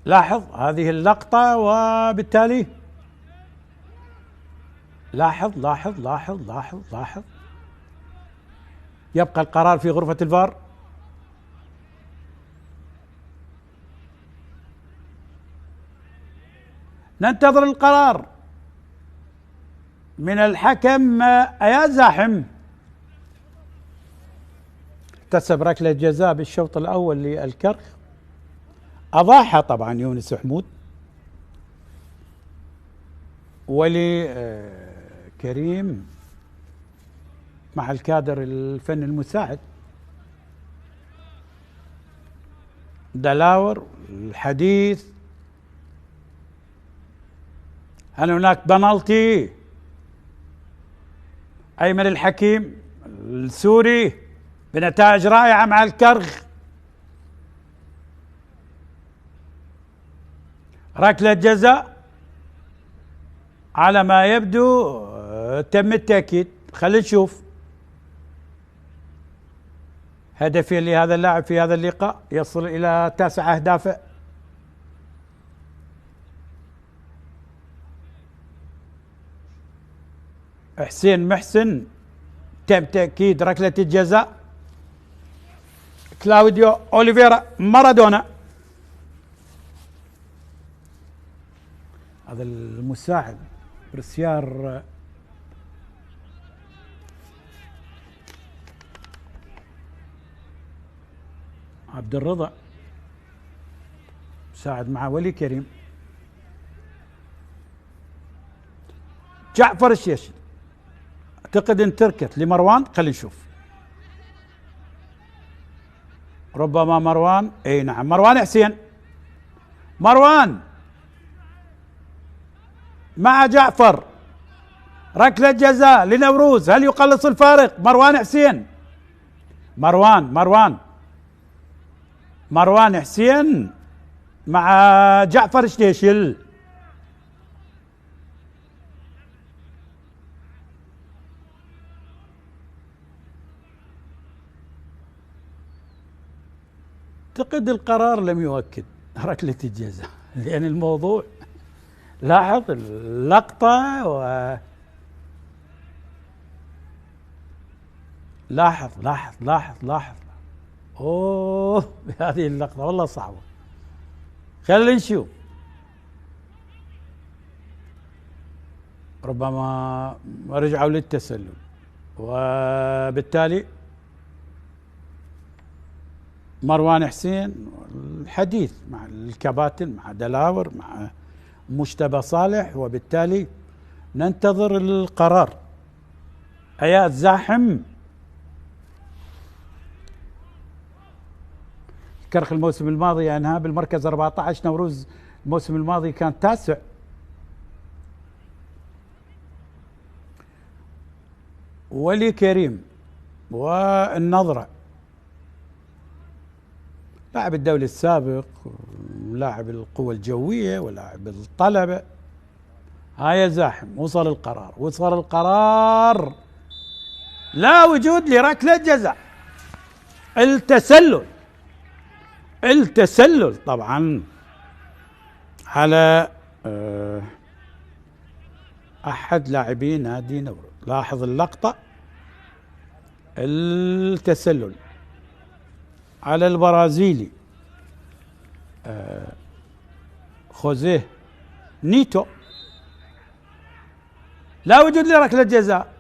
لاحظ هذه اللقطة، وبالتالي لاحظ لاحظ لاحظ لاحظ لاحظ يبقى القرار في غرفة الفار. ننتظر القرار من الحكم اياد زاحم. اكتسب ركلة جزاء بالشوط الأول للكرخ، أضاحى طبعا يونس حمود ولكريم مع الكادر الفني المساعد دلاور. الحديث، هل هناك بنالتي؟ أيمن الحكيم السوري بنتائج رائعة مع الكرخ. ركلة جزاء على ما يبدو، تم التأكيد. خلينا نشوف هدفين لهذا اللاعب في هذا اللقاء، يصل إلى 9 أهداف. حسين محسن تم تأكيد ركلة الجزاء. كلاوديو أوليفيرا مارادونا، هذا المساعد برسيار عبد الرضا، مساعد مع ولي كريم. جعفر الشيشي اعتقد ان تركت لمروان، خلينا نشوف. ربما مروان، اي نعم مروان حسين. مروان مع جعفر، ركلة جزاء لنوروز، هل يقلص الفارق؟ مروان حسين، مروان حسين مع جعفر شتيشل. اعتقد القرار لم يؤكد ركلة الجزاء، لأن الموضوع، لاحظ اللقطة لاحظ اوه بهذه اللقطة والله صعبة. خلينا نشوف. ربما رجعوا للتسلل، وبالتالي مروان حسين الحديث مع الكباتن، مع دلاور، مع مجتبى صالح، وبالتالي ننتظر القرار. اياد زاحم الكرخ الموسم الماضي انهى بالمركز 14، نوروز الموسم الماضي كان 9. ولي كريم والنظرة لاعب الدولي السابق، لاعب القوى الجوية ولاعب الطلبة. هاي زاحم، وصل القرار، لا وجود لركلة جزاء. التسلل طبعا على أحد لاعبي نادي نوروز. لاحظ اللقطة، التسلل على البرازيلي خوزيه نيتو. لا وجود لركلة جزاء،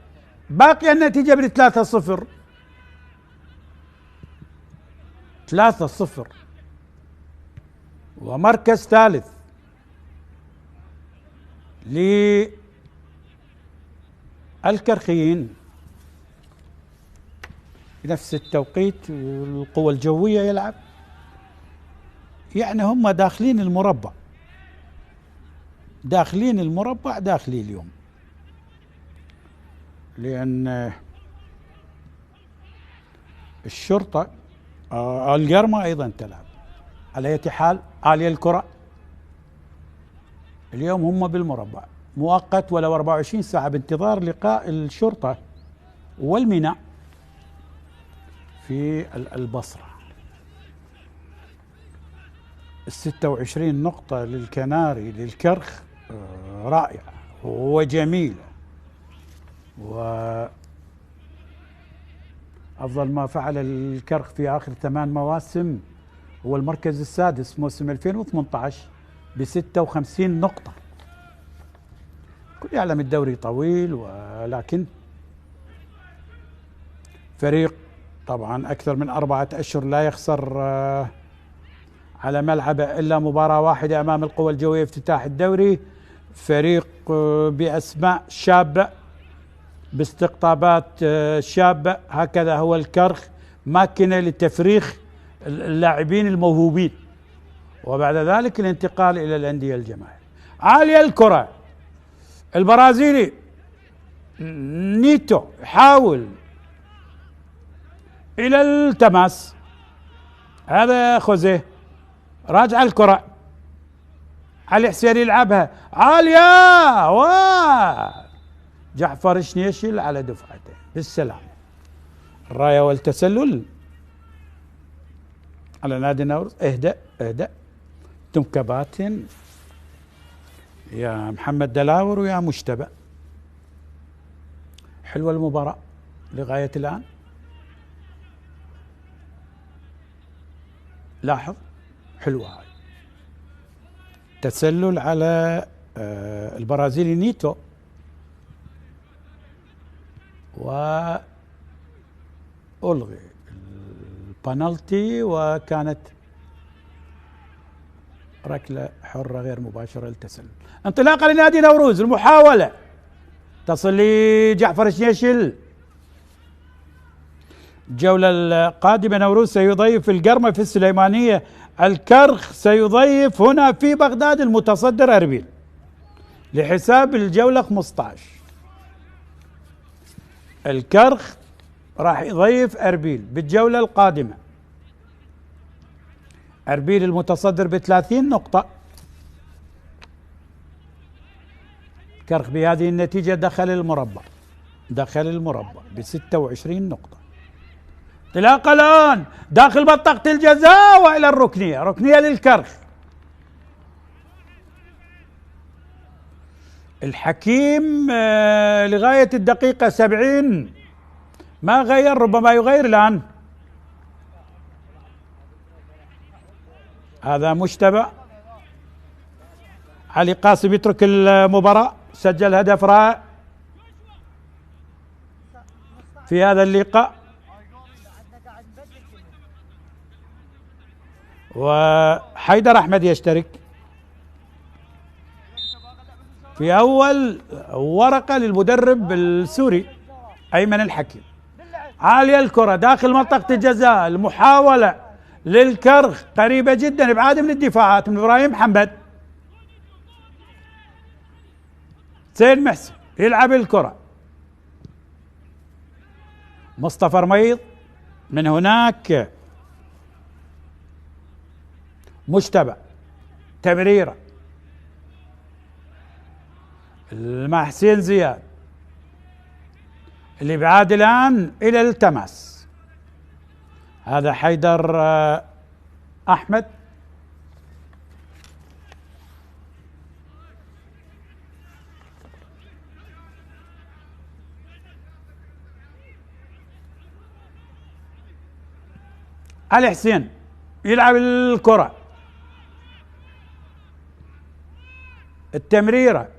باقي النتيجة ب 3-0. 3-0 ومركز ثالث الكرخيين بنفس التوقيت القوى الجوية يلعب، يعني هم داخلين المربع، داخلي اليوم، لأن الشرطة القرمة أيضا تلعب. على أي حال عالية الكرة اليوم هم بالمربع مؤقت ولو 24 ساعة بانتظار لقاء الشرطة والميناء في البصرة. 26 نقطة للكناري للكرخ رائعة وجميلة، وأفضل ما فعل الكرخ في آخر 8 مواسم هو المركز السادس موسم 2018 ب56 نقطة. كل يعلم الدوري طويل، ولكن فريق طبعا أكثر من 4 أشهر لا يخسر على ملعبه إلا مباراة واحدة أمام القوى الجوية افتتاح الدوري. فريق بأسماء شابة باستقطابات شابة، هكذا هو الكرخ، ماكينة لتفريخ اللاعبين الموهوبين وبعد ذلك الانتقال إلى الأندية الجماهيرية. عالية الكرة، البرازيلي نيتو يحاول إلى التماس، هذا خوزيه راجع الكرة، علي حسين يلعبها عالية، جعفر شنيشل على دفعته بالسلام. الراية والتسلل على نادي نوروز. اهدأ انتم كباتن يا محمد دلاور ويا مجتبى. حلوة المباراة لغاية الآن. لاحظ حلوة هاي، تسلل على البرازيلي نيتو وألغي البنالتي، وكانت ركلة حرة غير مباشرة للتسلل. انطلاقة لنادي نوروز، المحاولة تصل لجعفر شنيشل. الجولة القادمة نوروز سيضيف القرمة في السليمانية، الكرخ سيضيف هنا في بغداد المتصدر أربيل لحساب الجولة 15. الكرخ راح يضيف أربيل بالجولة القادمة. أربيل المتصدر ب30 نقطة، الكرخ بهذه النتيجة دخل المربع ب26 نقطة. انطلاقة الآن داخل منطقة الجزاء وإلى الركنية، ركنية للكرخ. الحكيم لغاية الدقيقة 70 ما غير، ربما يغير الآن. هذا مجتبى، علي قاسم يترك المباراة، سجل هدف رائع في هذا اللقاء، وحيدر أحمد يشترك في أول ورقة للمدرب السوري أيمن الحكيم. عالية الكرة داخل منطقة الجزاء، المحاولة للكرخ قريبة جدا، ابعاد من الدفاعات من إبراهيم محمد. حسين محسن يلعب الكرة، مصطفى رميض من هناك، مجتبى تمريرة مع حسين زياد، الابعاد الآن إلى التماس. هذا حيدر أحمد، علي حسين يلعب الكرة، التمريرة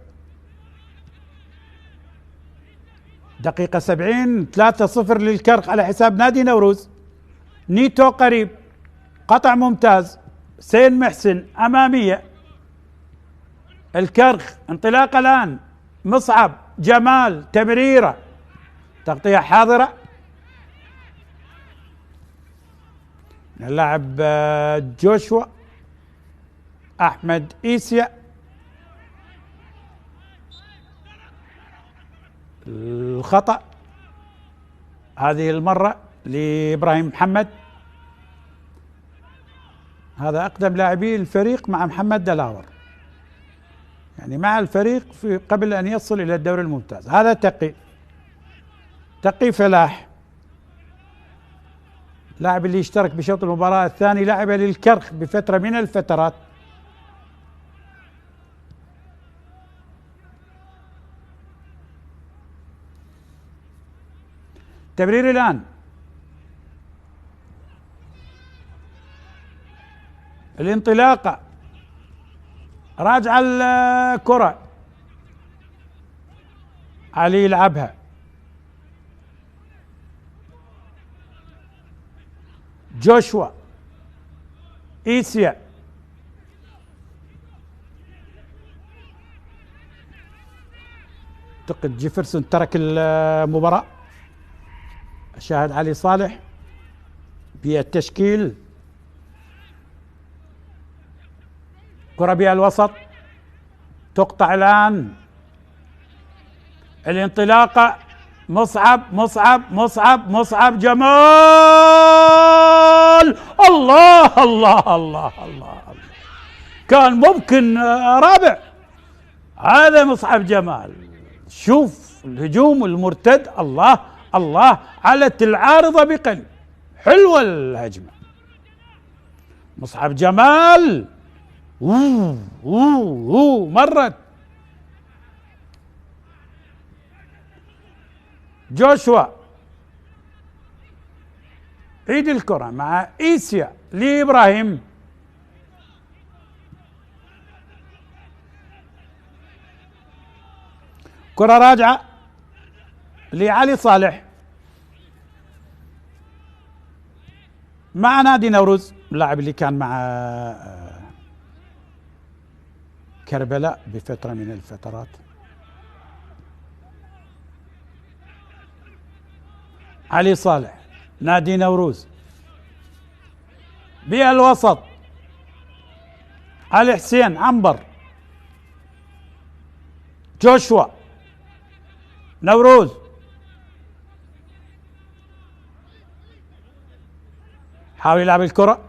دقيقة 70 3-0 للكرخ على حساب نادي نوروز. نيتو قريب، قطع ممتاز، حسين محسن أمامية، الكرخ انطلاقة الآن، مصعب جمال تمريرة، تغطية حاضرة من اللاعب جوشوا أحمد إيسيا. الخطأ هذه المرة لإبراهيم محمد، هذا أقدم لاعبي الفريق مع محمد دلاور، يعني مع الفريق في قبل أن يصل إلى الدوري الممتاز. هذا تقي فلاح، لاعب اللي اشترك بشوط المباراة الثاني، لعب للكرخ بفترة من الفترات. تمرير الآن، الانطلاقة، راجع الكرة، علي يلعبها، جوشوا إيسيا، اعتقد جيفرسون ترك المباراة. شاهد علي صالح بالتشكيل، كرة بها الوسط، تقطع الآن، الانطلاقة، مصعب جمال، الله الله الله الله، كان ممكن رابع. هذا مصعب جمال، شوف الهجوم المرتد، الله الله، علت العارضة بقلب، حلوة الهجمة. مصعب جمال مرت. جوشوا عيد الكرة مع إيسيا لإبراهيم، كرة راجعة لعلي صالح مع نادي نوروز، اللاعب اللي كان مع كربلاء بفترة من الفترات. علي صالح نادي نوروز بالوسط، علي حسين عنبر، جوشوا نوروز، حاول يلعب الكرة،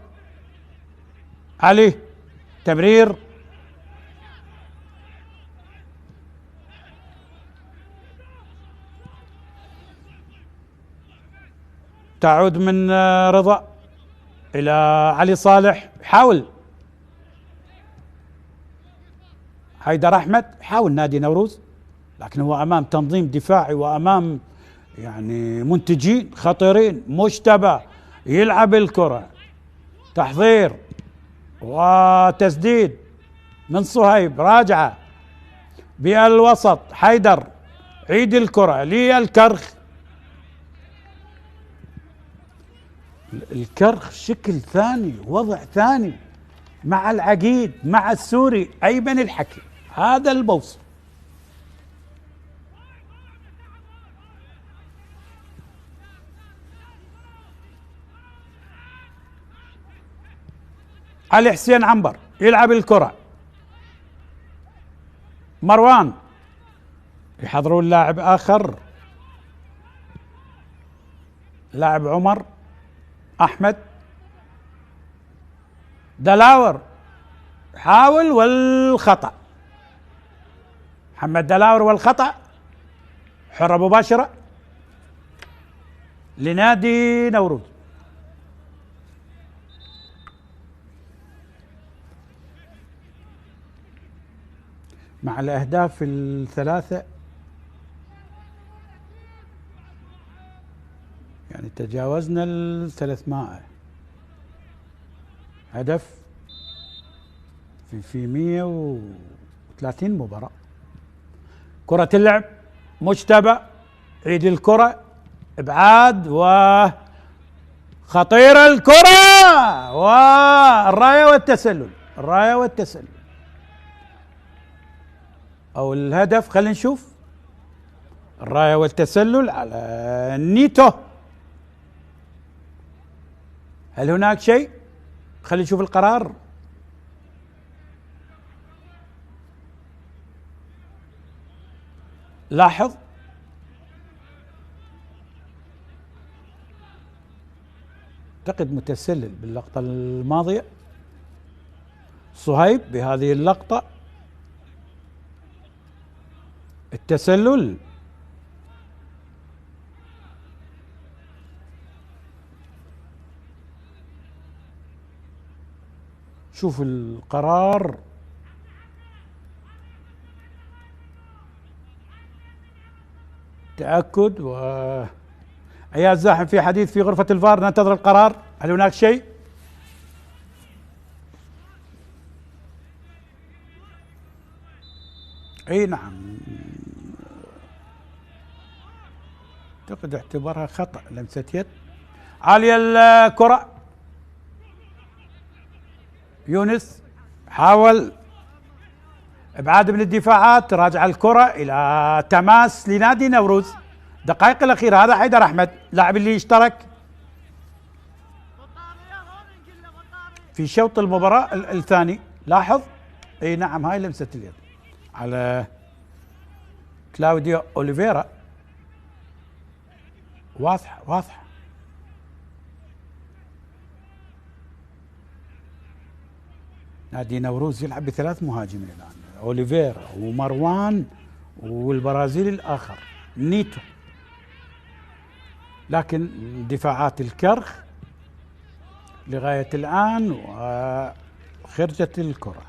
علي تمرير، تعود من رضا إلى علي صالح، حاول حيدر أحمد، حاول نادي نوروز، لكن هو أمام تنظيم دفاعي وأمام يعني منتجين خطيرين. مجتبى يلعب الكرة، تحضير وتسديد من صهيب، راجعة بالوسط، حيدر عيد الكرة للكرخ، الكرخ شكل ثاني، وضع ثاني مع العقيد، مع السوري أيمن الحكي، هذا البوص. علي حسين عنبر يلعب الكرة، مروان يحضرون لاعب آخر، لاعب عمر أحمد دلاور، حاول والخطأ، محمد دلاور والخطأ، حرة مباشرة لنادي نوروز. مع الأهداف الثلاثة يعني تجاوزنا 300 هدف في 130 مباراة. كرة اللعب، مجتبى عيد الكرة، ابعاد وخطيرة الكرة، والراية والتسلل، الراية والتسلل او الهدف. خلينا نشوف الراية والتسلل على نيتو. هل هناك شيء؟ خلينا نشوف القرار. لاحظ اعتقد متسلل باللقطة الماضية، صهيب بهذه اللقطة التسلل. شوف القرار. تأكد. أيها الزاحم في حديث في غرفة الفار، ننتظر القرار. هل هناك شيء؟ اي نعم، اعتقد اعتبرها خطأ، لمسة يد عالية الكرة. يونس حاول ابعاد من الدفاعات، راجع الكرة الى تماس لنادي نوروز. دقائق الاخيرة هذا حيدر احمد لاعب اللي اشترك في شوط المباراة الثاني. لاحظ اي نعم، هاي لمسة اليد على كلاوديو اوليفيرا، واضحة واضحة. نادي نوروز يلعب بثلاث مهاجمين الآن، أوليفيرا ومروان والبرازيلي الآخر نيتو، لكن دفاعات الكرخ لغاية الآن وخرجت الكرة.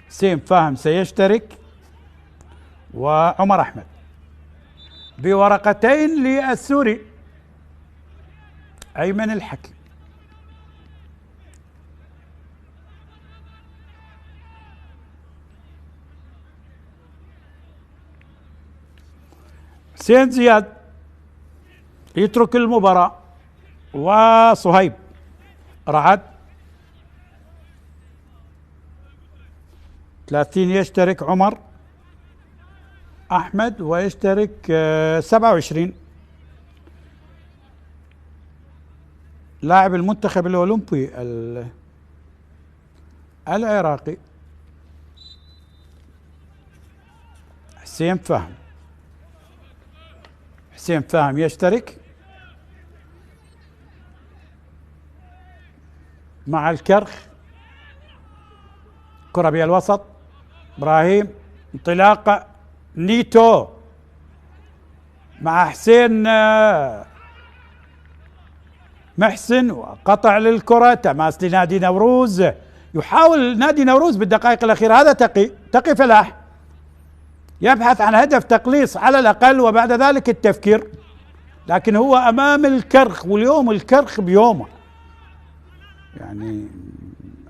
سيم فاهم سيشترك، وعمر أحمد بورقتين للسوري أيمن الحكيم. حسين زياد يترك المباراة، وصهيب رعد 30 يشترك عمر أحمد، ويشترك 27 لاعب المنتخب الأولمبي العراقي حسين فهم. حسين فاهم يشترك مع الكرخ. كرة بالوسط، ابراهيم انطلاقة نيتو مع حسين محسن، وقطع للكرة، تماس لنادي نوروز. يحاول نادي نوروز بالدقائق الأخيرة، هذا تقي فلاح يبحث عن هدف تقليص على الأقل، وبعد ذلك التفكير، لكن هو أمام الكرخ، واليوم الكرخ بيومه يعني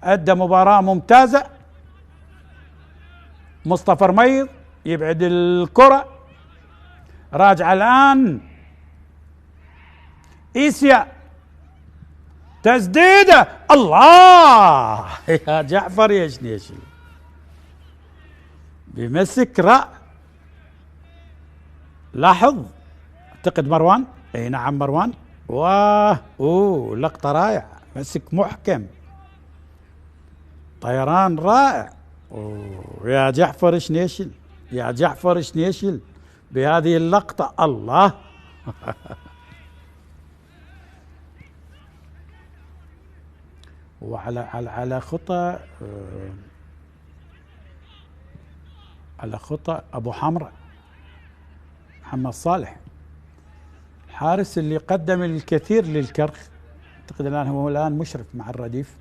أدى مباراة ممتازة. مصطفى رميض يبعد الكرة، راجع الآن إيسيا، تسديدة، الله يا جعفر يشنيشل بمسك رأ. لاحظ اعتقد مروان، اي نعم مروان، لقطة رائعة، مسك محكم، طيران رائع. يا جعفر شنيشل، يا جعفر شنيشل بهذه اللقطة، الله وعلى خطى على خطى ابو حمراء محمد صالح، الحارس اللي قدم الكثير للكرخ، اعتقد الان هو مشرف مع الرديف.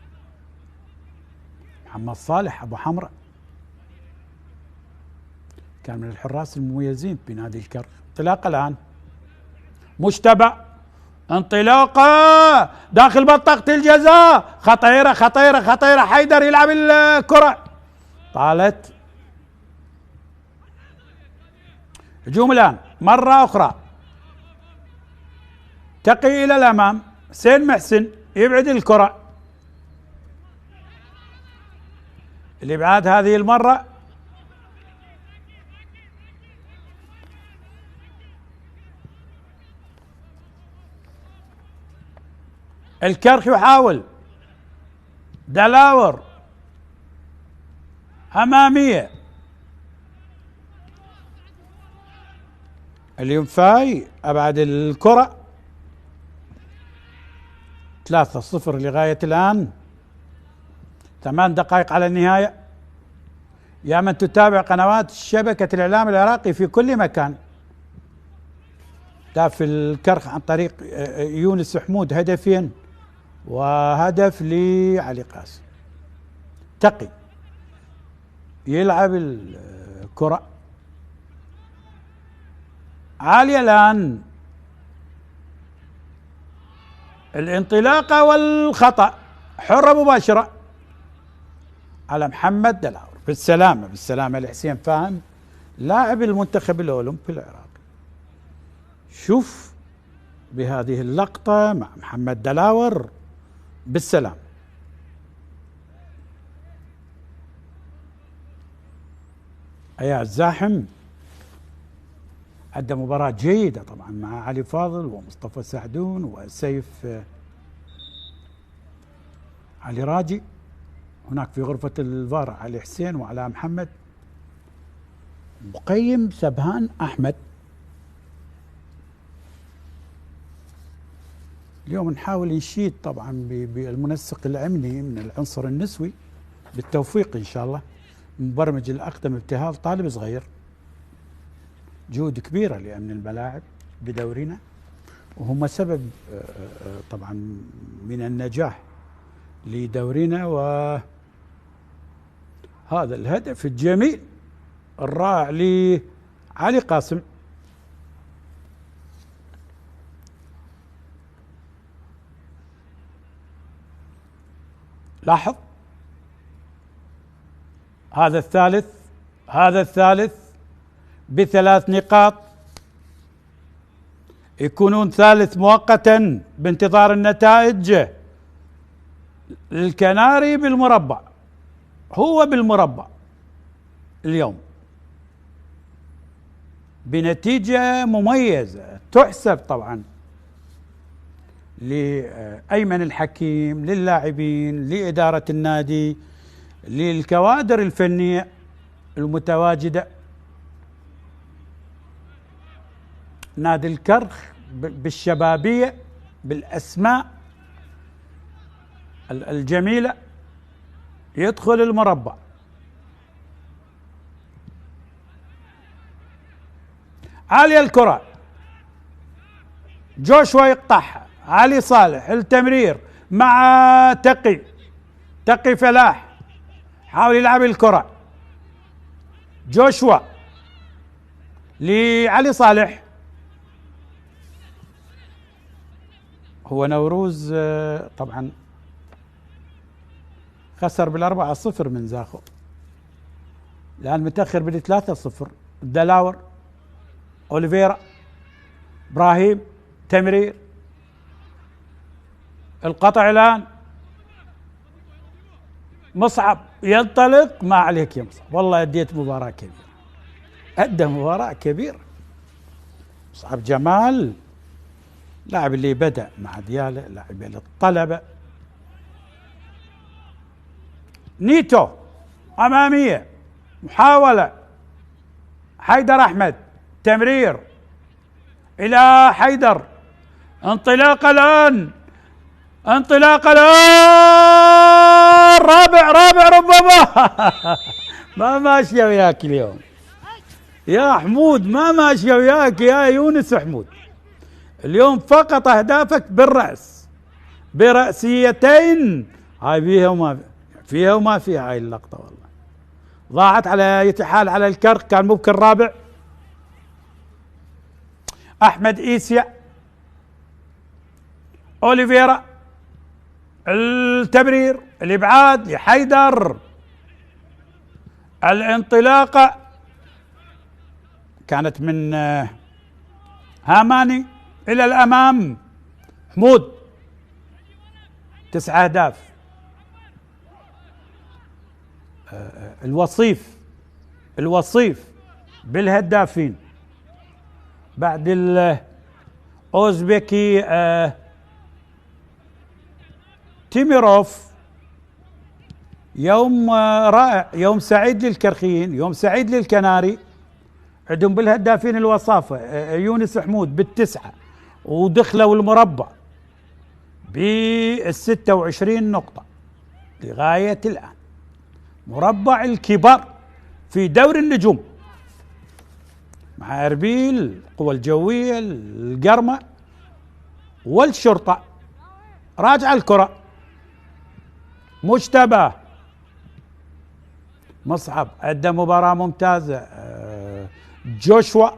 محمد صالح ابو حمراء كان من الحراس المميزين بنادي الكرخ. انطلاقه الان، مجتبى، انطلاقه داخل منطقة الجزاء، خطيرة خطيرة خطيرة، حيدر يلعب الكرة، طالت. هجوم الآن مرة أخرى، تقي إلى الأمام، حسين محسن يبعد الكرة، الإبعاد هذه المرة الكرخ يحاول، دلاور أمامية، الينفاي أبعد الكرة. 3-0 لغاية الآن، 8 دقائق على النهاية. يا من تتابع قنوات شبكة الإعلام العراقي في كل مكان، داف الكرخ عن طريق يونس حمود هدفين، وهدف لعلي قاسم. تقي يلعب الكرة عالية الآن، الانطلاقة والخطأ، حرة مباشرة على محمد دلاور. بالسلامة بالسلامة لحسين فاهم لاعب المنتخب الأولمبي العراقي. شوف بهذه اللقطة مع محمد دلاور، بالسلام. أيا الزاحم أدى مباراة جيدة طبعا مع علي فاضل ومصطفى سعدون وسيف علي راجي. هناك في غرفة الفار علي حسين وعلى محمد، مقيم سبهان أحمد. اليوم نحاول نشيد طبعا بالمنسق الأمني من العنصر النسوي بالتوفيق إن شاء الله. مبرمج الأقدم ابتهال طالب صغير، جهود كبيرة لأمن الملاعب بدورنا، وهم سبب طبعا من النجاح لدورنا. وهذا الهدف الجميل الرائع لعلي قاسم. لاحظ هذا الثالث ب3 نقاط، يكونون ثالث مؤقتا بانتظار النتائج. الكناري بالمربع، هو بالمربع اليوم بنتيجة مميزة تحسب طبعا لأيمن الحكيم، للاعبين، لإدارة النادي، للكوادر الفنية المتواجدة. نادي الكرخ بالشبابية، بالأسماء الجميلة، يدخل المربع. عالية الكرة، جوشوا يقطعها، علي صالح التمرير مع تقي فلاح، حاول يلعب الكرة، جوشوا لعلي صالح. هو نوروز طبعا خسر بال4-0 من زاخو، الآن متأخر بال3-0. دلاور، أوليفيرا، إبراهيم، تمرير، القطع الآن، مصعب ينطلق. ما عليك يا مصعب، والله أديت مباراة كبيرة، أدى مباراة كبيرة مصعب جمال، لاعب اللي بدأ مع ديالة، لاعب للطلبة. نيتو أمامية، محاولة، حيدر أحمد، تمرير إلى حيدر، انطلاق الآن، رابع ربما ما ماشية وياك اليوم يا حمود، ما ماشية وياك يا يونس حمود اليوم. فقط أهدافك بالرأس، برأسيتين. هاي فيها وما فيها هاي اللقطة، والله ضاعت على أي حال على الكرخ. كان ممكن رابع. أحمد إيسيا، أوليفيرا، التمرير، الإبعاد لحيدر، الانطلاقة كانت من هاماني إلى الأمام. حمود 9 أهداف. الوصيف بالهدافين بعد الأوزبكي تيميروف. يوم رائع، يوم سعيد للكرخيين، يوم سعيد للكناري. عندهم بالهدافين الوصافة يونس حمود بالتسعة، ودخلوا المربع بال26 نقطة لغاية الآن. مربع الكبار في دوري النجوم مع أربيل، القوى الجوية، القرمة والشرطة. راجع الكرة، مجتبى مصعب أدى مباراة ممتازة. جوشوا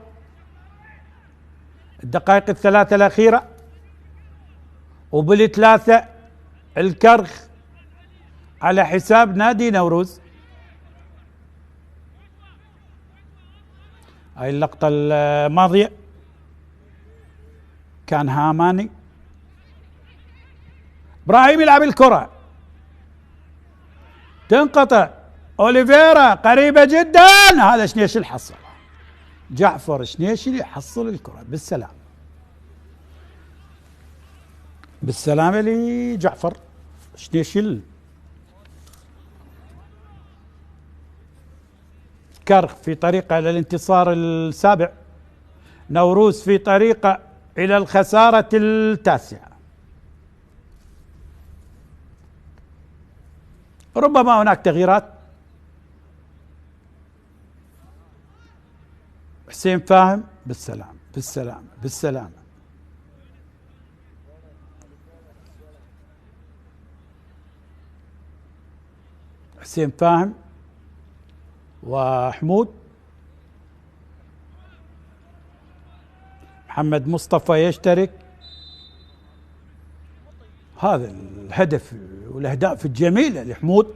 الدقائق الثلاثة الأخيرة، وبالثلاثة الكرخ على حساب نادي نوروز. هاي اللقطة الماضية كان هاماني. ابراهيم يلعب الكرة، تنقطع، اوليفيرا قريبة جدا. هذا شنيش اللي حصل، جعفر شنيش اللي حصل الكرة. بالسلام، بالسلامة لجعفر شنيشل. كرخ في طريقة إلى الانتصار السابع، نوروز في طريقة إلى الخسارة التاسعة. ربما هناك تغييرات. حسين فاهم بالسلام، بالسلامة، بالسلامة. حسين فاهم وحمود. محمد مصطفى يشترك. هذا الهدف والأهداف الجميلة لحمود.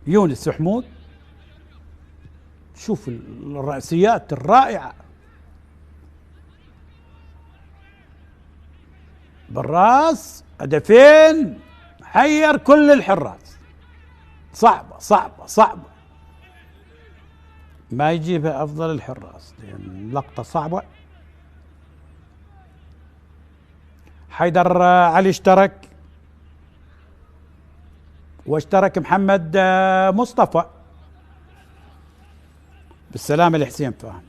يونس حمود، شوف الرأسيات الرائعة بالراس، هدفين حير كل الحراس. صعبة صعبة صعبة، ما يجيبها أفضل الحراس لأن لقطة صعبة. حيدر علي اشترك، واشترك محمد مصطفى. بالسلامة لحسين فاهم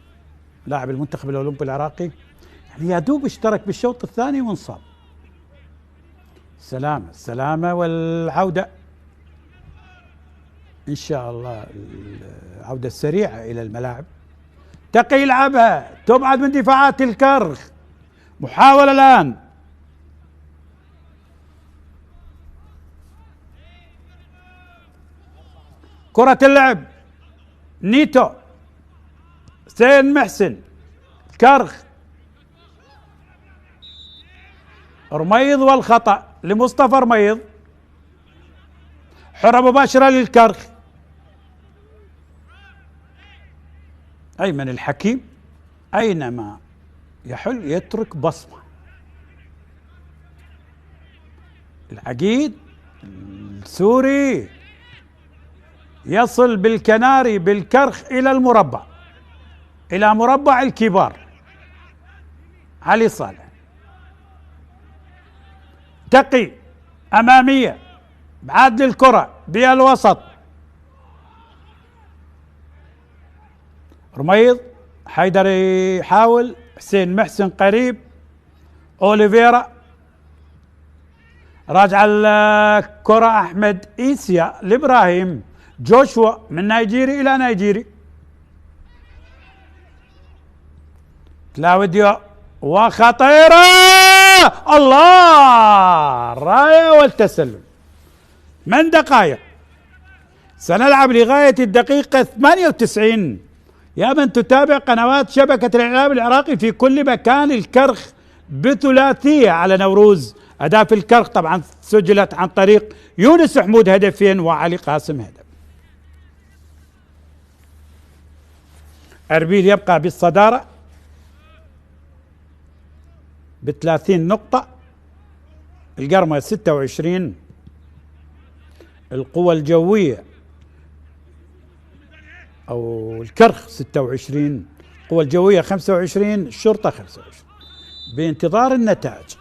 لاعب المنتخب الأولمبي العراقي، يعني يا دوب اشترك بالشوط الثاني وانصاب. سلامة، السلامة والعودة إن شاء الله، العودة السريعة إلى الملاعب. تقي يلعبها، تبعد من دفاعات الكرخ. محاولة الآن، كرة اللعب، نيتو، حسين محسن، كرخ، رميض والخطأ لمصطفى رميض. حرة مباشرة للكرخ. أيمن الحكيم أينما يحل يترك بصمة. العقيد السوري يصل بالكناري بالكرخ إلى المربع، إلى مربع الكبار. علي صالح، تقي أمامية، بعد للكرة بالوسط. رميض، حيدر يحاول، حسين محسن قريب، أوليفيرا راجع الكرة. أحمد إيسيا لإبراهيم. جوشوا من نيجيري إلى نيجيري. كلاوديو وخطيرة، الله، الراية والتسلل من دقائق. سنلعب لغاية الدقيقة 98. يا من تتابع قنوات شبكة الإعلام العراقي في كل مكان، الكرخ بثلاثية على نوروز. أهداف الكرخ طبعا سجلت عن طريق يونس حمود هدفين وعلي قاسم هدف. أربيل يبقى بالصدارة ب30 نقطة، القرمة 26، القوى الجوية أو الكرخ 26، القوى الجوية 25، الشرطة 25، بانتظار النتائج.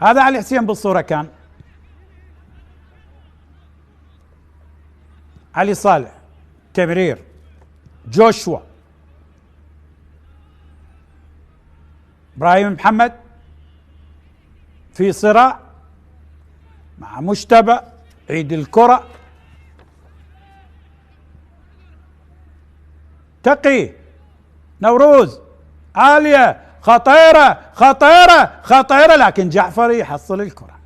هذا علي حسين بالصورة كان. علي صالح، تمرير، جوشوا، ابراهيم محمد في صراع مع مجتبى، عيد الكرة، تقي، نوروز، عالية، خطيرة خطيرة خطيرة، لكن جعفر يحصل الكرة.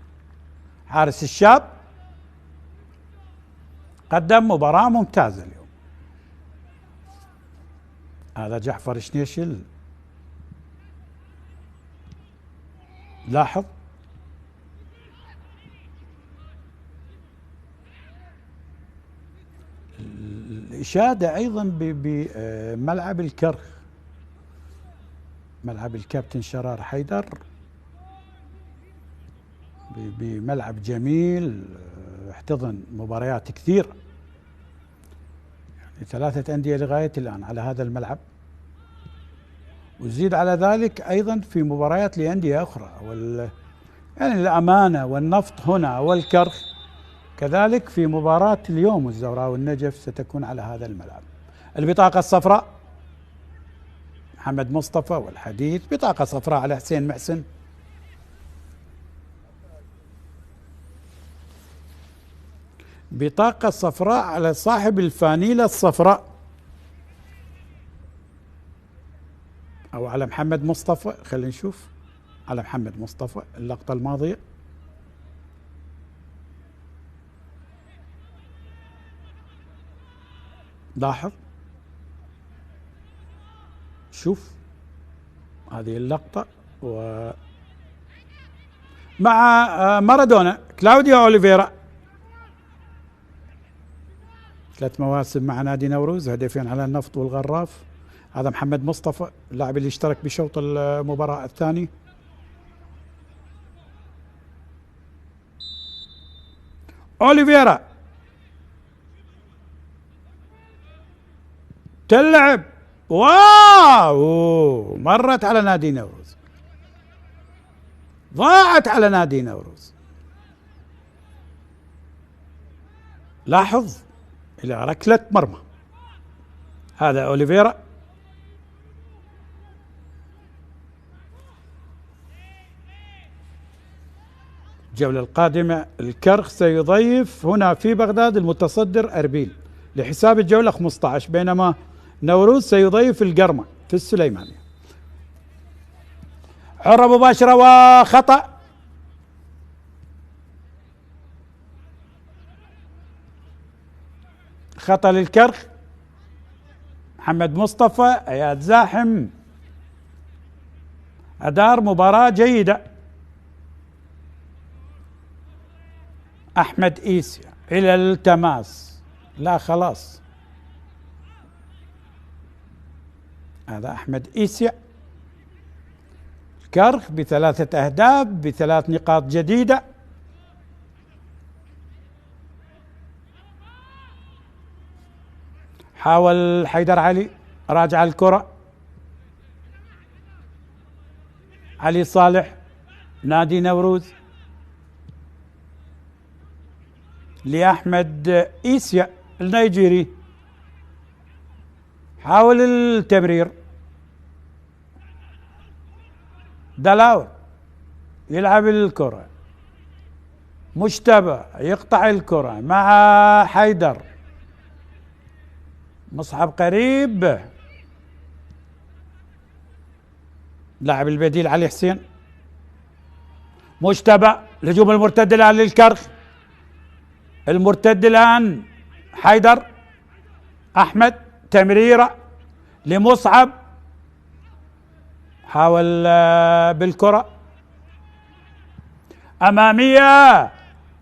حارس الشاب قدم مباراة ممتازة اليوم. هذا جعفر شنيشل، لاحظ الإشادة أيضا بملعب الكرخ، ملعب الكابتن شرار حيدر، بملعب جميل احتضن مباريات كثير، يعني 3 أندية لغاية الآن على هذا الملعب، وزيد على ذلك أيضا في مباريات لأندية أخرى، يعني الأمانة والنفط هنا والكرخ كذلك. في مباراة اليوم الزوراء والنجف ستكون على هذا الملعب. البطاقة الصفراء محمد مصطفى والحديث، بطاقة صفراء على حسين محسن. بطاقة صفراء على صاحب الفانيلة الصفراء، أو على محمد مصطفى. خلينا نشوف على محمد مصطفى اللقطة الماضية. لاحظ، شوف هذه اللقطة، و مع مارادونا كلاوديو أوليفيرا، 3 مواسم مع نادي نوروز، هدفين على النفط والغراف. هذا محمد مصطفى اللاعب اللي اشترك بشوط المباراة الثاني. أوليفيرا تلعب، واو، مرت على نادي نوروز، ضاعت على نادي نوروز. لاحظ إلى ركلة مرمى. هذا أوليفيرا، الجولة القادمة الكرخ سيضيف هنا في بغداد المتصدر أربيل لحساب الجولة 15، بينما نوروز سيضيف القرمة في السليمانية. حرة مباشرة وخطأ. خطأ للكرخ. محمد مصطفى، اياد زاحم أدار مباراة جيدة. أحمد إيسيا إلى التماس، لا خلاص. هذا أحمد إيسيا، الكرخ ب3 أهداف ب3 نقاط جديدة. حاول حيدر علي، راجع الكرة. علي صالح نادي نوروز لأحمد إيسيا النيجيري، حاول التمرير. دلاور يلعب الكرة، مجتبى يقطع الكرة مع حيدر، مصعب قريب، لاعب البديل علي حسين. مجتبى، الهجوم المرتد الآن للكرخ، المرتد الآن حيدر. أحمد، تمريرة لمصعب، حاول بالكرة أمامية،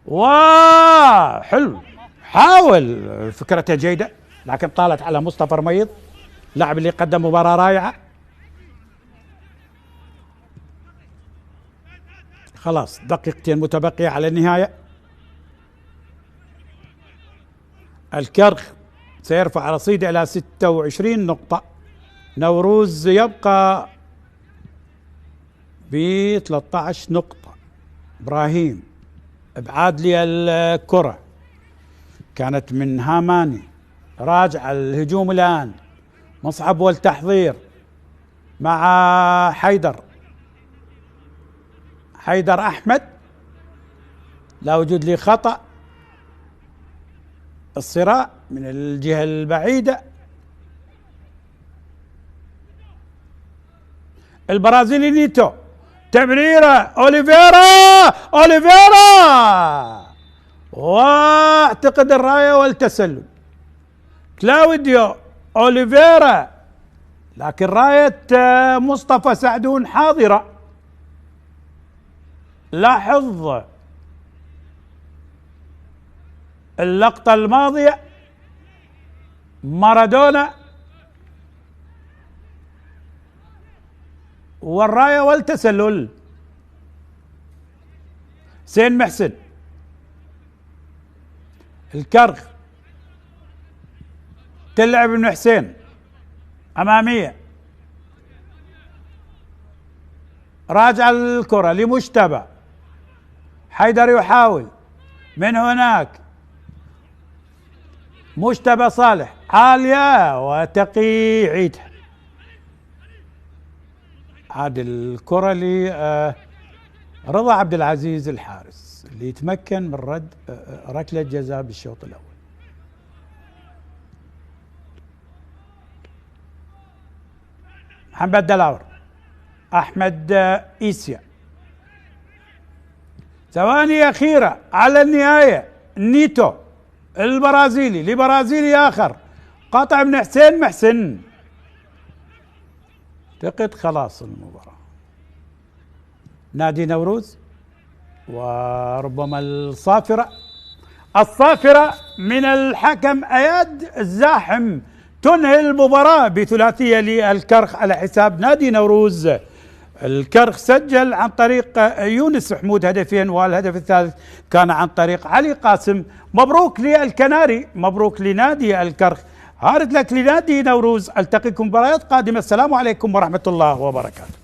وحلو، حاول، فكرته جيدة لكن طالت على مصطفى رميض، لاعب اللي قدم مباراة رائعة. خلاص 2 دقيقة متبقية على النهاية. الكرخ سيرفع رصيده إلى 26 نقطة، نوروز يبقى ب 13 نقطة. إبراهيم ابعاد لي الكرة، كانت من هاماني، راجع الهجوم الآن، مصعب والتحضير مع حيدر أحمد، لا وجود لي خطأ، الصراع من الجهة البعيدة، البرازيلي نيتو، تمريرة أوليفيرا واعتقد الراية والتسلل، كلاوديو أوليفيرا، لكن راية مصطفى سعدون حاضرة. لاحظ اللقطة الماضية، مارادونا والراية والتسلل، حسين محسن، الكرخ تلعب ابن حسين أمامية، راجع الكرة لمجتبى، حيدر يحاول من هناك، مجتبى صالح عالية وتقي عيدها، عاد الكرة لرضا عبد العزيز الحارس اللي يتمكن من رد ركلة جزاء بالشوط الأول. محمد دلاور، أحمد إيسيا، ثواني أخيرة على النهاية، نيتو البرازيلي لبرازيلي آخر، قطع من حسين محسن، اعتقد خلاص المباراة. نادي نوروز وربما الصافرة من الحكم أياد الزاحم تنهي المباراة بثلاثية للكرخ على حساب نادي نوروز. الكرخ سجل عن طريق يونس حمود هدفين، والهدف الثالث كان عن طريق علي قاسم. مبروك للكناري، مبروك لنادي الكرخ، هارد لك لنادي نوروز. التقيكم مباريات قادمة، السلام عليكم ورحمة الله وبركاته.